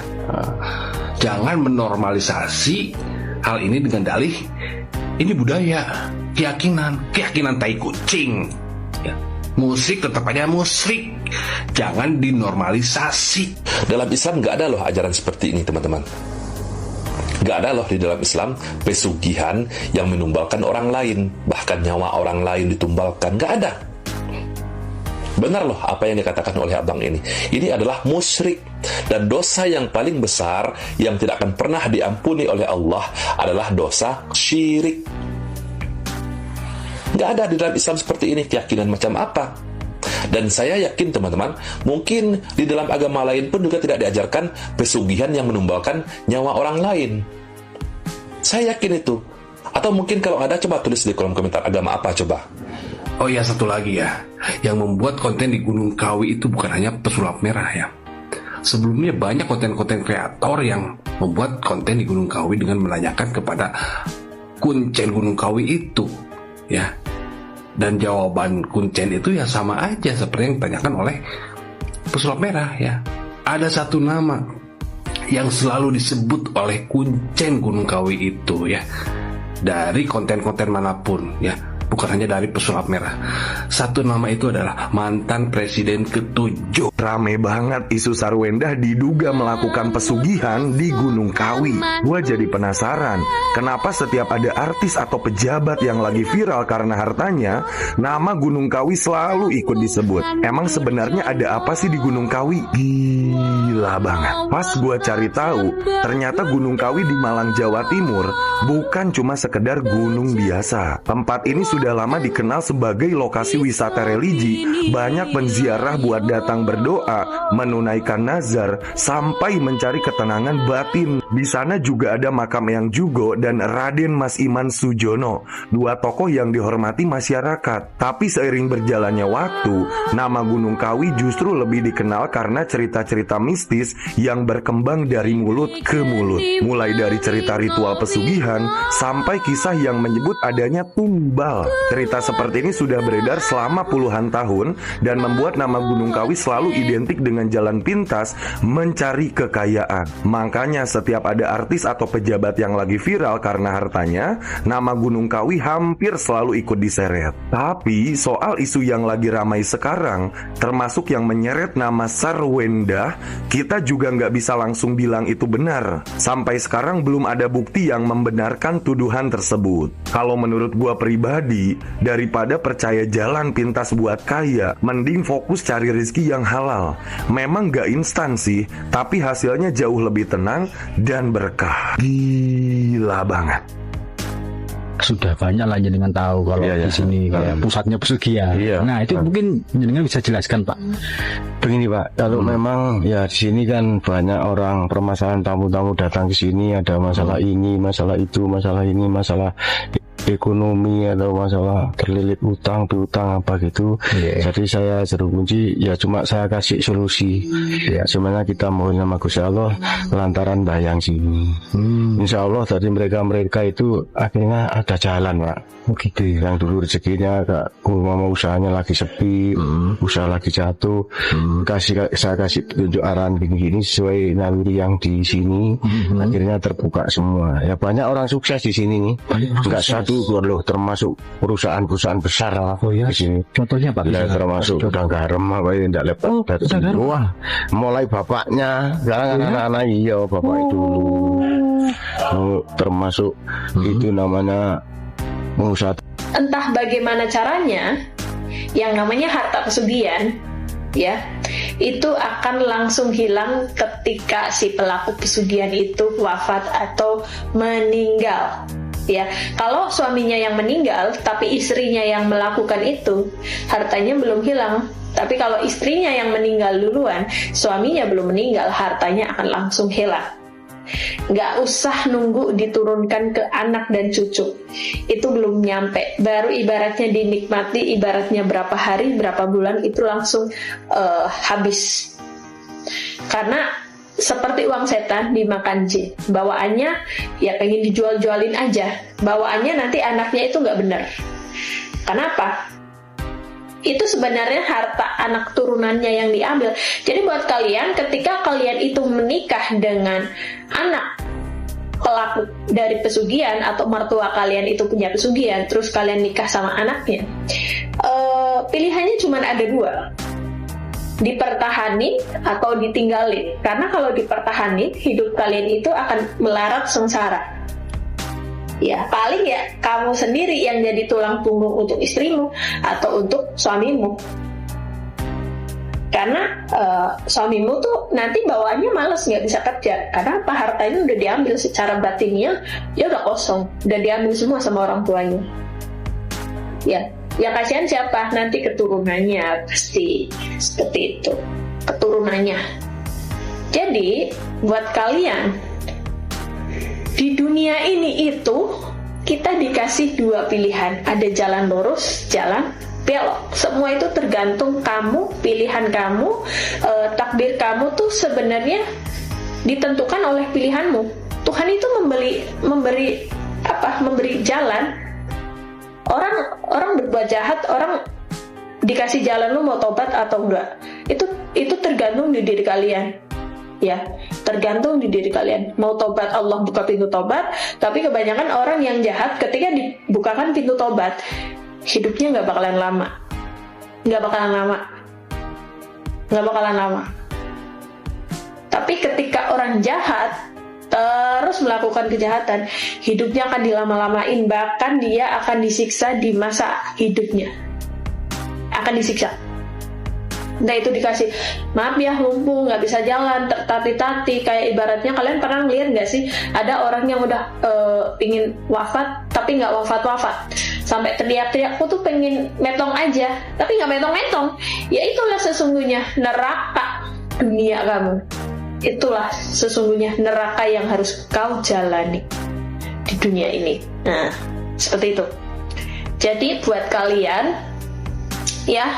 Jangan menormalisasi hal ini dengan dalih ini budaya, keyakinan tai kucing. Ya. Musik tetap aja musik, jangan dinormalisasi. Dalam Islam nggak ada loh ajaran seperti ini, teman-teman. Nggak ada loh di dalam Islam pesugihan yang menumbalkan orang lain, bahkan nyawa orang lain ditumbalkan. Nggak ada. Benar loh apa yang dikatakan oleh abang ini. Ini adalah musyrik. Dan dosa yang paling besar yang tidak akan pernah diampuni oleh Allah adalah dosa syirik. Nggak ada di dalam Islam seperti ini. Keyakinan macam apa? Dan saya yakin teman-teman, mungkin di dalam agama lain pun juga tidak diajarkan pesugihan yang menumbalkan nyawa orang lain. Saya yakin itu. Atau mungkin kalau ada, coba tulis di kolom komentar agama apa coba. Oh ya, satu lagi ya, yang membuat konten di Gunung Kawi itu bukan hanya pesulap merah ya. Sebelumnya banyak konten-konten kreator yang membuat konten di Gunung Kawi dengan menanyakan kepada kuncen Gunung Kawi itu ya. Dan jawaban kuncen itu ya sama aja seperti yang ditanyakan oleh pesulap merah ya. Ada satu nama yang selalu disebut oleh kuncen Gunung Kawi itu ya, dari konten-konten manapun ya, bukan hanya dari pesulap merah. Satu nama itu adalah mantan presiden ke-7. Rame banget isu Sarwendah diduga melakukan pesugihan di Gunung Kawi. Gua jadi penasaran, kenapa setiap ada artis atau pejabat yang lagi viral karena hartanya, nama Gunung Kawi selalu ikut disebut. Emang sebenarnya ada apa sih di Gunung Kawi? Gila banget. Pas gua cari tahu, ternyata Gunung Kawi di Malang, Jawa Timur bukan cuma sekedar gunung biasa. Tempat ini sudah lama dikenal sebagai lokasi wisata religi. Banyak penziarah buat datang berdoa, menunaikan nazar, sampai mencari ketenangan batin. Di sana juga ada makam Eyang Jugo dan Raden Mas Iman Sujono, dua tokoh yang dihormati masyarakat. Tapi seiring berjalannya waktu, nama Gunung Kawi justru lebih dikenal karena cerita-cerita mistis yang berkembang dari mulut ke mulut. Mulai dari cerita ritual pesugihan sampai kisah yang menyebut adanya tumbal. Cerita seperti ini sudah beredar selama puluhan tahun dan membuat nama Gunung Kawi selalu identik dengan jalan pintas mencari kekayaan. Makanya setiap ada artis atau pejabat yang lagi viral karena hartanya, nama Gunung Kawi hampir selalu ikut diseret. Tapi soal isu yang lagi ramai sekarang, termasuk yang menyeret nama Sarwendah, kita juga nggak bisa langsung bilang itu benar. Sampai sekarang belum ada bukti yang membenarkan tuduhan tersebut. Kalau menurut gua pribadi, daripada percaya jalan pintas buat kaya, mending fokus cari rezeki yang halal. Memang gak instan sih, tapi hasilnya jauh lebih tenang dan berkah. Gila banget. Sudah banyak lah jenengan tahu kalau di sini kayak pusatnya pesugihan. Nah itu mungkin jenengan bisa jelaskan Pak. Begini Pak, kalau memang ya di sini kan banyak orang permasalahan, tamu-tamu datang ke sini ada masalah ini, masalah itu, masalah ini, masalah ekonomi atau masalah terlilit utang, piutang apa gitu. Jadi saya Juru Kunci ya cuma saya kasih solusi. Sebenarnya kita mohon sama Gusti Allah lantaran bayang sini. Insya Allah dari mereka itu akhirnya ada jalan Pak. Gitu. Yang dulu rezekinya mama usahanya lagi sepi, usaha lagi jatuh, saya kasih petunjuk arahan gini-gini sesuai naluri yang di sini, akhirnya terbuka semua. Ya banyak orang sukses di sini nih. Enggak satu loh, termasuk perusahaan-perusahaan besar lah di sini. Contohnya Pak? Ya, termasuk udah garam apa ini tidak lepas. Wah, mulai bapaknya, sekarang anak-anak iya bapak itu dulu. Termasuk itu namanya pengusaha. Entah bagaimana caranya, yang namanya harta pesugihan ya itu akan langsung hilang ketika si pelaku pesugihan itu wafat atau meninggal. Ya, kalau suaminya yang meninggal tapi istrinya yang melakukan itu, hartanya belum hilang. Tapi kalau istrinya yang meninggal duluan, suaminya belum meninggal, hartanya akan langsung hilang. Nggak usah nunggu diturunkan ke anak dan cucu. Itu belum nyampe. Baru ibaratnya dinikmati, ibaratnya berapa hari, berapa bulan itu langsung habis. Karena seperti uang setan dimakan jin, bawaannya ya pengen dijual-jualin aja, bawaannya nanti anaknya itu nggak benar. Kenapa? Itu sebenarnya harta anak turunannya yang diambil. Jadi buat kalian, ketika kalian itu menikah dengan anak pelaku dari pesugihan atau mertua kalian itu punya pesugihan, terus kalian nikah sama anaknya, pilihannya cuma ada dua. dipertahanin atau ditinggalin. Karena kalau dipertahanin, hidup kalian itu akan melarat sengsara. Ya, paling ya kamu sendiri yang jadi tulang punggung untuk istrimu atau untuk suamimu. Karena suamimu tuh nanti bawaannya malas, nggak bisa kerja. Karena apa? Hartanya udah diambil, secara batinnya dia udah kosong, udah diambil semua sama orang tuanya. Ya kasihan siapa? Nanti keturunannya, pasti seperti itu, keturunannya. Jadi buat kalian, di dunia ini itu kita dikasih dua pilihan, ada jalan lurus, jalan belok. Semua itu tergantung kamu, pilihan kamu, takdir kamu tuh sebenarnya ditentukan oleh pilihanmu. Tuhan itu memberi jalan. Orang berbuat jahat, orang dikasih jalan, lu mau tobat atau enggak? Itu tergantung di diri kalian. Ya, tergantung di diri kalian. Mau tobat, Allah buka pintu tobat. Tapi kebanyakan orang yang jahat, ketika dibukakan pintu tobat, hidupnya nggak bakalan lama. Tapi ketika orang jahat terus melakukan kejahatan, hidupnya akan dilama-lamain. Bahkan dia akan disiksa di masa hidupnya, akan disiksa. Nah itu dikasih, maaf ya lumpuh, nggak bisa jalan, tertati-tati. Kayak ibaratnya kalian pernah ngeliat nggak sih, ada orang yang udah pingin wafat tapi nggak wafat-wafat, sampai teriak-teriak, aku tuh pengen metong aja, tapi nggak metong-metong. Ya itulah sesungguhnya neraka dunia kamu. Itulah sesungguhnya neraka yang harus kau jalani di dunia ini. Nah seperti itu. Jadi buat kalian ya,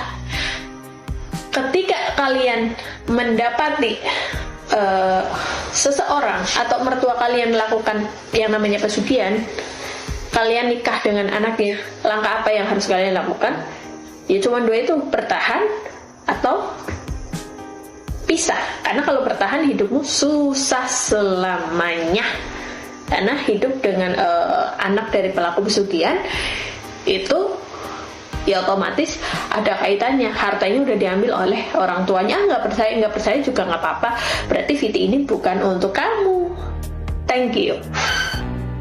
ketika kalian mendapati seseorang atau mertua kalian melakukan yang namanya pesugihan, kalian nikah dengan anaknya, langkah apa yang harus kalian lakukan? Ya cuma dua itu, bertahan atau pisah. Karena kalau bertahan hidupmu susah selamanya. Karena hidup dengan anak dari pelaku pesugihan itu ya otomatis ada kaitannya, hartanya udah diambil oleh orang tuanya. Nggak percaya juga nggak apa-apa, berarti video ini bukan untuk kamu. Thank you.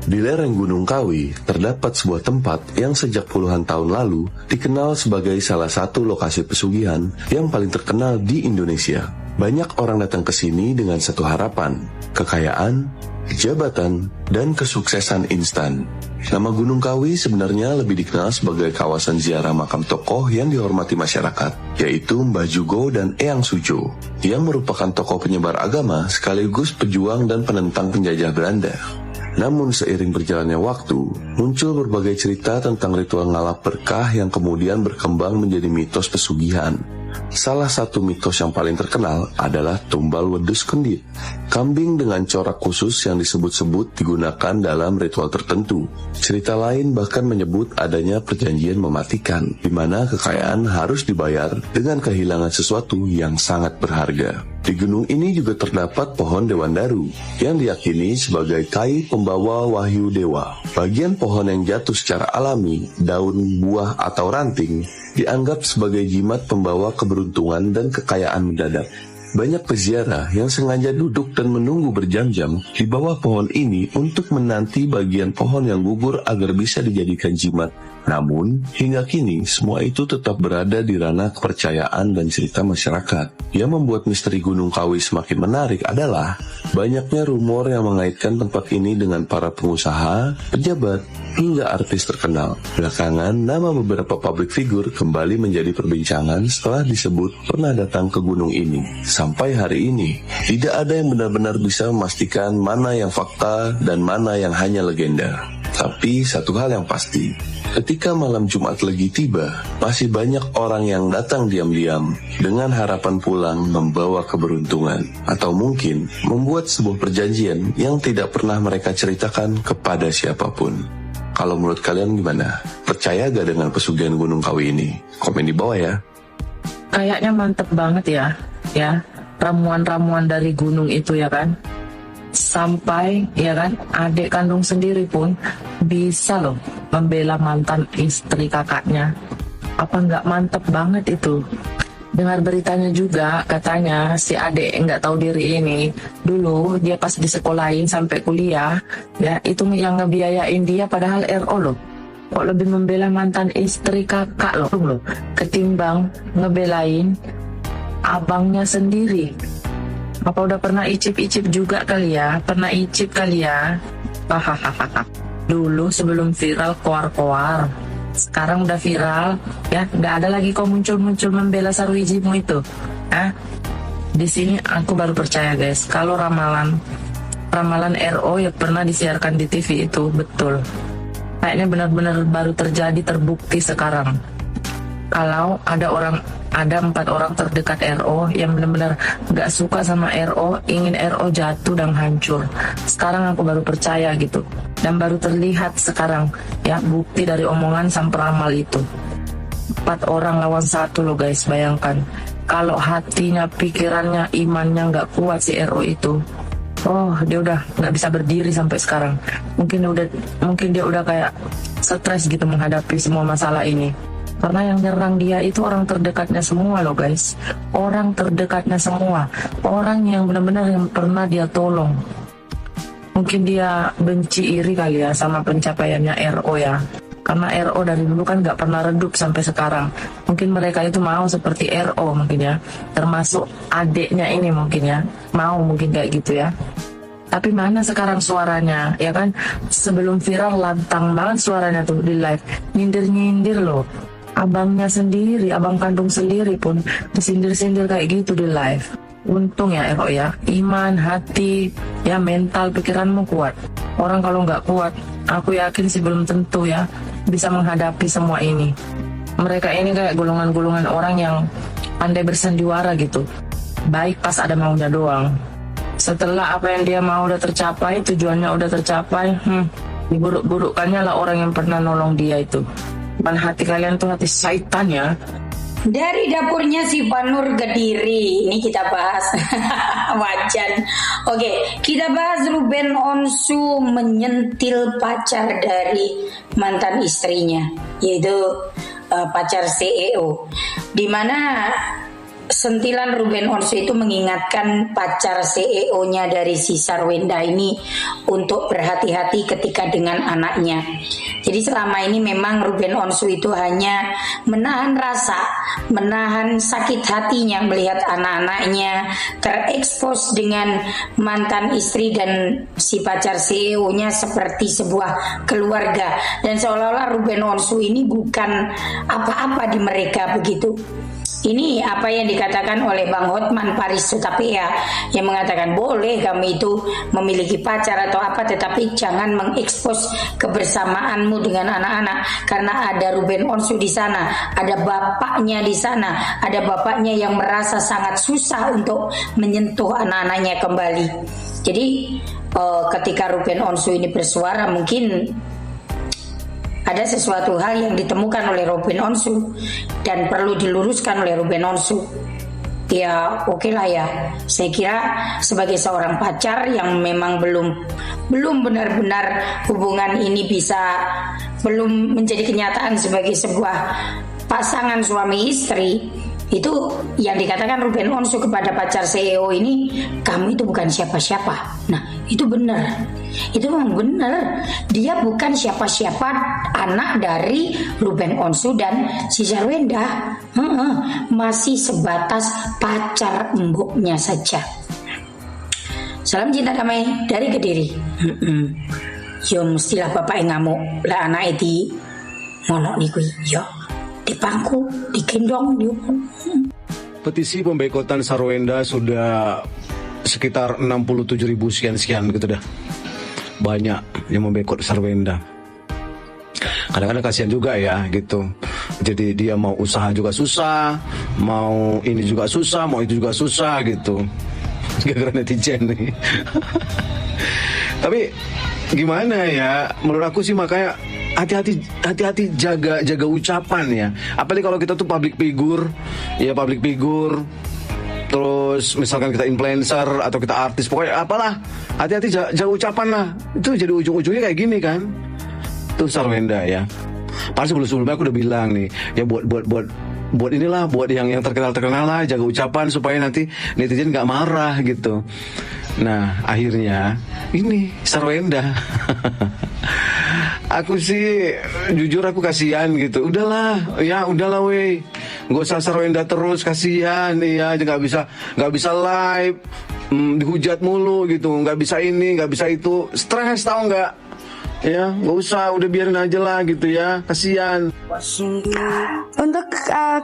Di lereng Gunung Kawi terdapat sebuah tempat yang sejak puluhan tahun lalu dikenal sebagai salah satu lokasi pesugihan yang paling terkenal di Indonesia. Banyak orang datang ke sini dengan satu harapan, kekayaan, jabatan, dan kesuksesan instan. Nama Gunung Kawi sebenarnya lebih dikenal sebagai kawasan ziarah makam tokoh yang dihormati masyarakat, yaitu Mbah Jugo dan Eyang Sujo, yang merupakan tokoh penyebar agama sekaligus pejuang dan penentang penjajah Belanda. Namun seiring berjalannya waktu, muncul berbagai cerita tentang ritual ngalap berkah yang kemudian berkembang menjadi mitos pesugihan. Salah satu mitos yang paling terkenal adalah tumbal wedus kendit, kambing dengan corak khusus yang disebut-sebut digunakan dalam ritual tertentu. Cerita lain bahkan menyebut adanya perjanjian mematikan, di mana kekayaan harus dibayar dengan kehilangan sesuatu yang sangat berharga. Di gunung ini juga terdapat pohon dewandaru yang diyakini sebagai kai pembawa wahyu dewa. Bagian pohon yang jatuh secara alami, daun, buah, atau ranting, dianggap sebagai jimat pembawa keberuntungan dan kekayaan mendadak. Banyak peziarah yang sengaja duduk dan menunggu berjam-jam di bawah pohon ini untuk menanti bagian pohon yang gugur agar bisa dijadikan jimat. Namun, hingga kini semua itu tetap berada di ranah kepercayaan dan cerita masyarakat. Yang membuat misteri Gunung Kawi semakin menarik adalah banyaknya rumor yang mengaitkan tempat ini dengan para pengusaha, pejabat, hingga artis terkenal. Belakangan, nama beberapa public figure kembali menjadi perbincangan setelah disebut pernah datang ke gunung ini. Sampai hari ini, tidak ada yang benar-benar bisa memastikan mana yang fakta dan mana yang hanya legenda. Tapi satu hal yang pasti, ketika malam Jumat Legi tiba, masih banyak orang yang datang diam-diam dengan harapan pulang membawa keberuntungan, atau mungkin membuat sebuah perjanjian yang tidak pernah mereka ceritakan kepada siapapun. Kalau menurut kalian gimana? Percaya gak dengan pesugihan Gunung Kawi ini? Komen di bawah ya. Kayaknya mantep banget ya ramuan-ramuan dari gunung itu ya kan. Sampai ya kan adik kandung sendiri pun bisa loh membela mantan istri kakaknya. Apa nggak mantep banget itu? dengar beritanya juga, katanya si adik nggak tahu diri ini dulu dia pas di sekolahin sampai kuliah ya, itu yang ngebiayain dia padahal RO loh. Kok lebih membela mantan istri kakak loh ketimbang ngebelain abangnya sendiri. Apa udah pernah icip-icip juga kali ya? Pernah icip kali ya? Hahaha. Dulu sebelum viral koar-koar, sekarang udah viral ya, nggak ada lagi kok muncul-muncul membela Sarwijimu itu. Di sini aku baru percaya guys, kalau ramalan RO yang pernah disiarkan di TV itu betul. Kayaknya benar-benar baru terjadi, terbukti sekarang. Kalau ada 4 orang terdekat RO yang benar-benar nggak suka sama RO, ingin RO jatuh dan hancur. Sekarang aku baru percaya gitu, dan baru terlihat sekarang ya bukti dari omongan sang peramal itu. 4 orang lawan 1 loh guys, bayangkan. Kalau hatinya, pikirannya, imannya nggak kuat si RO itu, dia udah nggak bisa berdiri sampai sekarang. Mungkin dia udah kayak stres gitu menghadapi semua masalah ini. Karena yang nyerang dia itu orang terdekatnya semua loh guys. Orang terdekatnya semua. Orang yang benar-benar yang pernah dia tolong. Mungkin dia benci iri kali ya sama pencapaiannya RO ya. Karena RO dari dulu kan gak pernah redup sampai sekarang. Mungkin mereka itu mau seperti RO mungkin ya. Termasuk adiknya ini mungkin ya. Mau mungkin kayak gitu ya. Tapi mana sekarang suaranya ya kan? Sebelum viral lantang banget suaranya tuh di live. Nyindir-nyindir loh. Abangnya sendiri, abang kandung sendiri pun disindir-sindir kayak gitu di live. Untung ya RO ya, iman, hati, ya mental, pikiranmu kuat. Orang kalau nggak kuat, aku yakin sih belum tentu ya bisa menghadapi semua ini. Mereka ini kayak golongan-golongan orang yang pandai bersandiwara gitu. Baik pas ada maunya doang. Setelah apa yang dia mau udah tercapai, tujuannya udah tercapai, diburuk-burukkannya lah orang yang pernah nolong dia itu. Hati kalian tuh hati syaitan ya. Dari dapurnya si Vanur Kediri, ini kita bahas wajan. Oke, kita bahas Ruben Onsu menyentil pacar dari mantan istrinya, yaitu pacar CEO. Di mana sentilan Ruben Onsu itu mengingatkan pacar CEO-nya dari si Sarwenda ini untuk berhati-hati ketika dengan anaknya. Jadi selama ini memang Ruben Onsu itu hanya menahan rasa, menahan sakit hatinya melihat anak-anaknya terekspos dengan mantan istri dan si pacar CEO-nya seperti sebuah keluarga. Dan seolah-olah Ruben Onsu ini bukan apa-apa di mereka begitu. Ini apa yang dikatakan oleh Bang Hotman Paris, tapi ya yang mengatakan boleh kamu itu memiliki pacar atau apa, tetapi jangan mengekspos kebersamaanmu dengan anak-anak karena ada Ruben Onsu di sana, ada bapaknya di sana, ada bapaknya yang merasa sangat susah untuk menyentuh anak-anaknya kembali. Jadi ketika Ruben Onsu ini bersuara mungkin ada sesuatu hal yang ditemukan oleh Ruben Onsu dan perlu diluruskan oleh Ruben Onsu. Ya oke lah ya. Saya kira sebagai seorang pacar yang memang belum benar-benar hubungan ini belum menjadi kenyataan sebagai sebuah pasangan suami istri, itu yang dikatakan Ruben Onsu kepada pacar CEO ini, kamu itu bukan siapa-siapa. Nah itu benar, itu memang benar. Dia bukan siapa-siapa, anak dari Ruben Onsu dan si Sarwenda. Masih sebatas pacar emboknya saja. Salam cinta damai dari Kediri. Yo mestilah bapak yang ngamuk lah anak itu ngonok nih kui. Yo di pangku, digendong, dihukum. Petisi pemboikotan Sarwenda sudah sekitar 67.000 sekian gitu dah. Banyak yang memboikot Sarwenda. Kadang-kadang kasihan juga ya gitu. Jadi dia mau usaha juga susah, mau ini juga susah, mau itu juga susah gitu. Gara-gara netizen nih. Tapi gimana ya? Menurut aku sih makanya hati-hati jaga ucapan ya. Apalagi kalau kita tuh public figure, terus misalkan kita influencer atau kita artis, pokoknya apalah, hati-hati jaga ucapan lah. Itu jadi ujung-ujungnya kayak gini kan. Tuh Sarwenda ya. Pas sebelum-sebelumnya aku udah bilang nih, ya buat buat inilah, buat yang terkenal lah, jaga ucapan supaya nanti netizen nggak marah gitu. Nah akhirnya ini Sarwenda. Aku sih jujur aku kasihan gitu. Udahlah weh, nggak usah Sarwenda terus, kasihan. Iya, nggak bisa live, dihujat mulu gitu, nggak bisa ini, nggak bisa itu, stres tau nggak? Ya, nggak usah, udah biarin aja lah gitu ya, kasihan. Untuk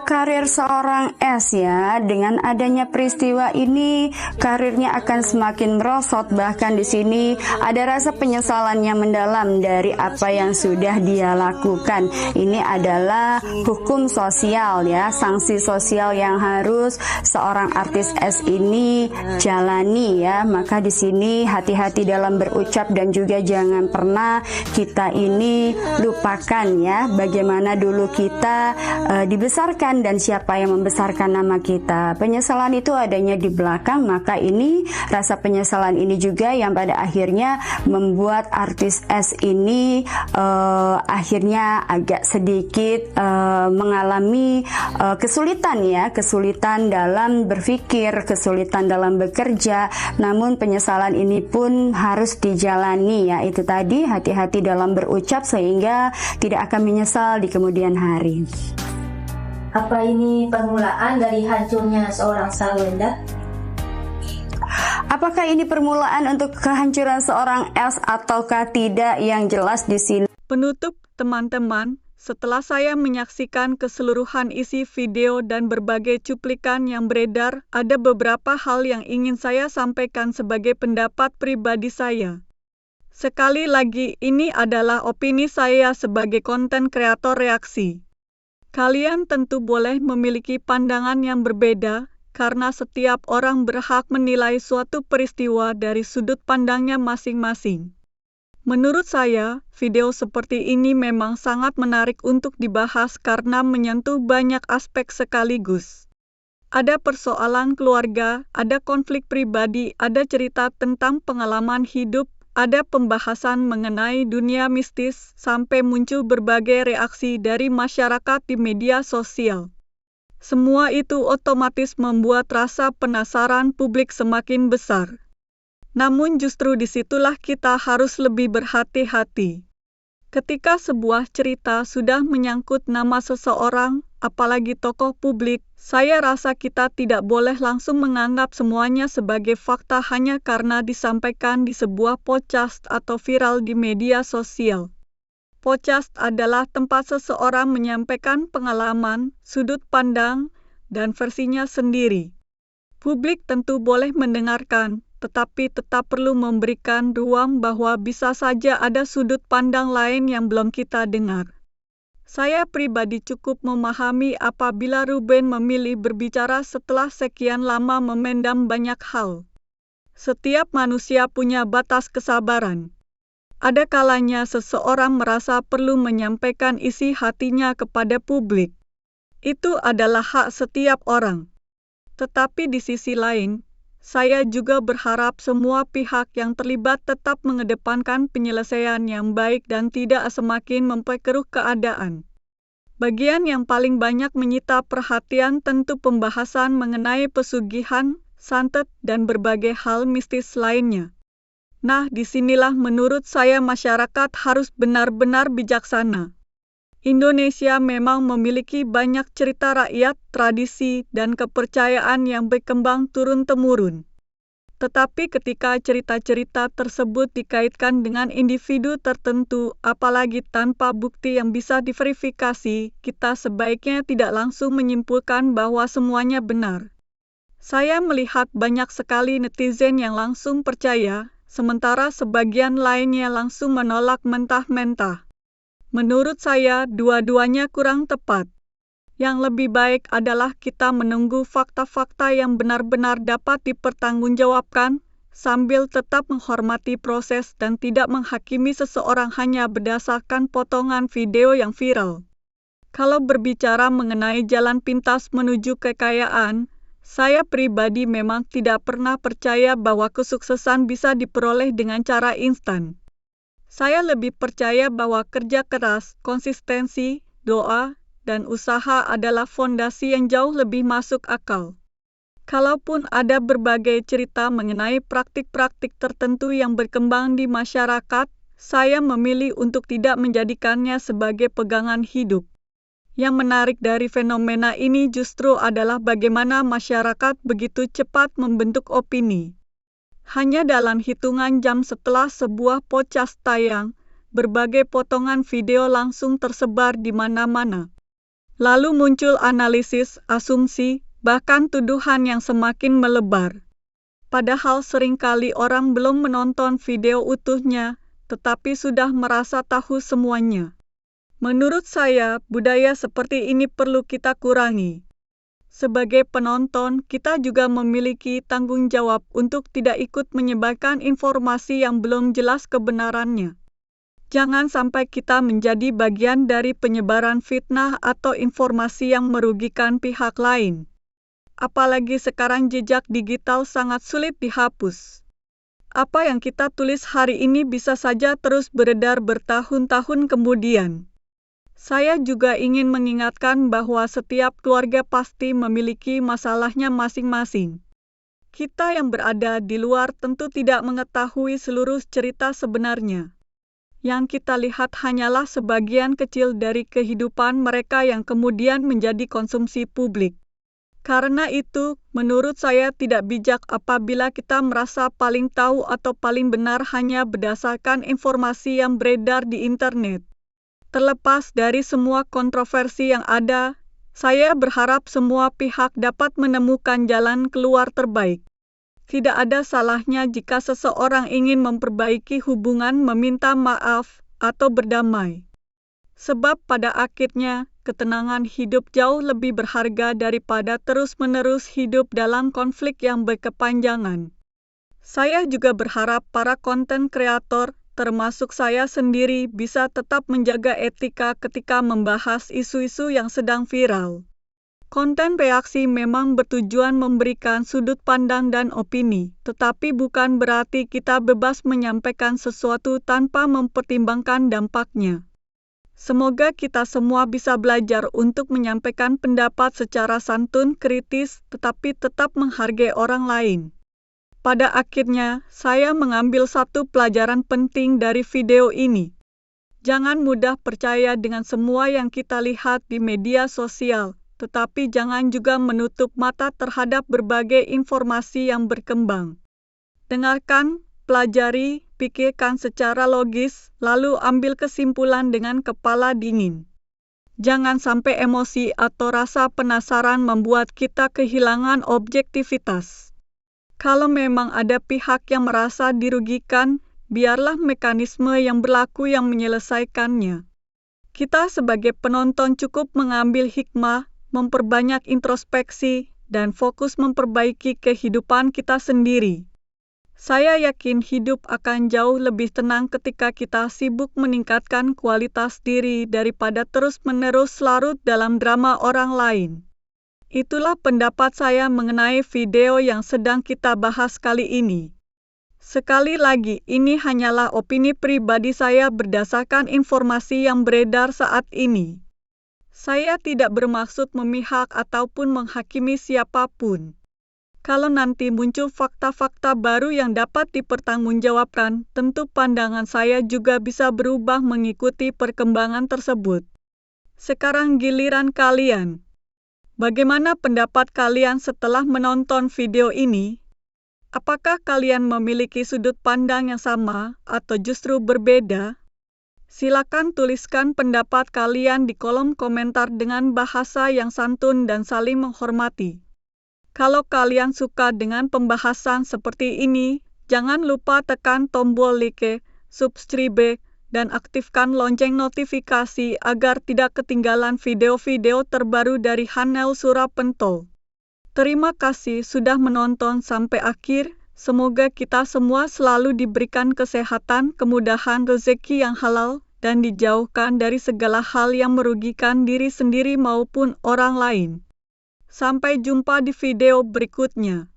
karir seorang S ya, dengan adanya peristiwa ini karirnya akan semakin merosot. Bahkan di sini ada rasa penyesalan yang mendalam dari apa yang sudah dia lakukan. Ini adalah hukum sosial ya, sanksi sosial yang harus seorang artis S ini jalani ya. Maka di sini hati-hati dalam berucap dan juga jangan pernah kita ini lupakan ya bagaimana dulu kita dibesarkan dan siapa yang membesarkan nama kita. Penyesalan itu adanya di belakang, maka ini rasa penyesalan ini juga yang pada akhirnya membuat artis S ini akhirnya agak sedikit mengalami kesulitan dalam berpikir, kesulitan dalam bekerja. Namun penyesalan ini pun harus dijalani ya. Itu tadi, hati-hati dalam berucap sehingga tidak akan menyesal di kemudian hari. Apa ini permulaan dari hancurnya seorang Sarwenda? Apakah ini permulaan untuk kehancuran seorang S ataukah tidak? Yang jelas di sini. Penutup teman-teman, setelah saya menyaksikan keseluruhan isi video dan berbagai cuplikan yang beredar, ada beberapa hal yang ingin saya sampaikan sebagai pendapat pribadi saya. Sekali lagi, ini adalah opini saya sebagai konten kreator reaksi. Kalian tentu boleh memiliki pandangan yang berbeda, karena setiap orang berhak menilai suatu peristiwa dari sudut pandangnya masing-masing. Menurut saya, video seperti ini memang sangat menarik untuk dibahas karena menyentuh banyak aspek sekaligus. Ada persoalan keluarga, ada konflik pribadi, ada cerita tentang pengalaman hidup, ada pembahasan mengenai dunia mistis, sampai muncul berbagai reaksi dari masyarakat di media sosial. Semua itu otomatis membuat rasa penasaran publik semakin besar. Namun justru disitulah kita harus lebih berhati-hati. Ketika sebuah cerita sudah menyangkut nama seseorang, apalagi tokoh publik, saya rasa kita tidak boleh langsung menganggap semuanya sebagai fakta hanya karena disampaikan di sebuah podcast atau viral di media sosial. Podcast adalah tempat seseorang menyampaikan pengalaman, sudut pandang, dan versinya sendiri. Publik tentu boleh mendengarkan, tetapi tetap perlu memberikan ruang bahwa bisa saja ada sudut pandang lain yang belum kita dengar. Saya pribadi cukup memahami apabila Ruben memilih berbicara setelah sekian lama memendam banyak hal. Setiap manusia punya batas kesabaran. Ada kalanya seseorang merasa perlu menyampaikan isi hatinya kepada publik. Itu adalah hak setiap orang. Tetapi di sisi lain, saya juga berharap semua pihak yang terlibat tetap mengedepankan penyelesaian yang baik dan tidak semakin memperkeruh keadaan. Bagian yang paling banyak menyita perhatian tentu pembahasan mengenai pesugihan, santet, dan berbagai hal mistis lainnya. Nah, disinilah menurut saya masyarakat harus benar-benar bijaksana. Indonesia memang memiliki banyak cerita rakyat, tradisi, dan kepercayaan yang berkembang turun-temurun. Tetapi ketika cerita-cerita tersebut dikaitkan dengan individu tertentu, apalagi tanpa bukti yang bisa diverifikasi, kita sebaiknya tidak langsung menyimpulkan bahwa semuanya benar. Saya melihat banyak sekali netizen yang langsung percaya, sementara sebagian lainnya langsung menolak mentah-mentah. Menurut saya, dua-duanya kurang tepat. Yang lebih baik adalah kita menunggu fakta-fakta yang benar-benar dapat dipertanggungjawabkan, sambil tetap menghormati proses dan tidak menghakimi seseorang hanya berdasarkan potongan video yang viral. Kalau berbicara mengenai jalan pintas menuju kekayaan, saya pribadi memang tidak pernah percaya bahwa kesuksesan bisa diperoleh dengan cara instan. Saya lebih percaya bahwa kerja keras, konsistensi, doa, dan usaha adalah fondasi yang jauh lebih masuk akal. Kalaupun ada berbagai cerita mengenai praktik-praktik tertentu yang berkembang di masyarakat, saya memilih untuk tidak menjadikannya sebagai pegangan hidup. Yang menarik dari fenomena ini justru adalah bagaimana masyarakat begitu cepat membentuk opini. Hanya dalam hitungan jam setelah sebuah podcast tayang, berbagai potongan video langsung tersebar di mana-mana. Lalu muncul analisis, asumsi, bahkan tuduhan yang semakin melebar. Padahal seringkali orang belum menonton video utuhnya, tetapi sudah merasa tahu semuanya. Menurut saya, budaya seperti ini perlu kita kurangi. Sebagai penonton, kita juga memiliki tanggung jawab untuk tidak ikut menyebarkan informasi yang belum jelas kebenarannya. Jangan sampai kita menjadi bagian dari penyebaran fitnah atau informasi yang merugikan pihak lain. Apalagi sekarang jejak digital sangat sulit dihapus. Apa yang kita tulis hari ini bisa saja terus beredar bertahun-tahun kemudian. Saya juga ingin mengingatkan bahwa setiap keluarga pasti memiliki masalahnya masing-masing. Kita yang berada di luar tentu tidak mengetahui seluruh cerita sebenarnya. Yang kita lihat hanyalah sebagian kecil dari kehidupan mereka yang kemudian menjadi konsumsi publik. Karena itu, menurut saya tidak bijak apabila kita merasa paling tahu atau paling benar hanya berdasarkan informasi yang beredar di internet. Terlepas dari semua kontroversi yang ada, saya berharap semua pihak dapat menemukan jalan keluar terbaik. Tidak ada salahnya jika seseorang ingin memperbaiki hubungan, meminta maaf, atau berdamai. Sebab pada akhirnya, ketenangan hidup jauh lebih berharga daripada terus-menerus hidup dalam konflik yang berkepanjangan. Saya juga berharap para konten kreator, termasuk saya sendiri, bisa tetap menjaga etika ketika membahas isu-isu yang sedang viral. Konten reaksi memang bertujuan memberikan sudut pandang dan opini, tetapi bukan berarti kita bebas menyampaikan sesuatu tanpa mempertimbangkan dampaknya. Semoga kita semua bisa belajar untuk menyampaikan pendapat secara santun, kritis, tetapi tetap menghargai orang lain. Pada akhirnya, saya mengambil satu pelajaran penting dari video ini. Jangan mudah percaya dengan semua yang kita lihat di media sosial, tetapi jangan juga menutup mata terhadap berbagai informasi yang berkembang. Dengarkan, pelajari, pikirkan secara logis, lalu ambil kesimpulan dengan kepala dingin. Jangan sampai emosi atau rasa penasaran membuat kita kehilangan objektivitas. Kalau memang ada pihak yang merasa dirugikan, biarlah mekanisme yang berlaku yang menyelesaikannya. Kita sebagai penonton cukup mengambil hikmah, memperbanyak introspeksi, dan fokus memperbaiki kehidupan kita sendiri. Saya yakin hidup akan jauh lebih tenang ketika kita sibuk meningkatkan kualitas diri daripada terus-menerus larut dalam drama orang lain. Itulah pendapat saya mengenai video yang sedang kita bahas kali ini. Sekali lagi, ini hanyalah opini pribadi saya berdasarkan informasi yang beredar saat ini. Saya tidak bermaksud memihak ataupun menghakimi siapapun. Kalau nanti muncul fakta-fakta baru yang dapat dipertanggungjawabkan, tentu pandangan saya juga bisa berubah mengikuti perkembangan tersebut. Sekarang giliran kalian. Bagaimana pendapat kalian setelah menonton video ini? Apakah kalian memiliki sudut pandang yang sama atau justru berbeda? Silakan tuliskan pendapat kalian di kolom komentar dengan bahasa yang santun dan saling menghormati. Kalau kalian suka dengan pembahasan seperti ini, jangan lupa tekan tombol like, subscribe, dan aktifkan lonceng notifikasi agar tidak ketinggalan video-video terbaru dari Hanel Surapento. Terima kasih sudah menonton sampai akhir. Semoga kita semua selalu diberikan kesehatan, kemudahan, rezeki yang halal, dan dijauhkan dari segala hal yang merugikan diri sendiri maupun orang lain. Sampai jumpa di video berikutnya.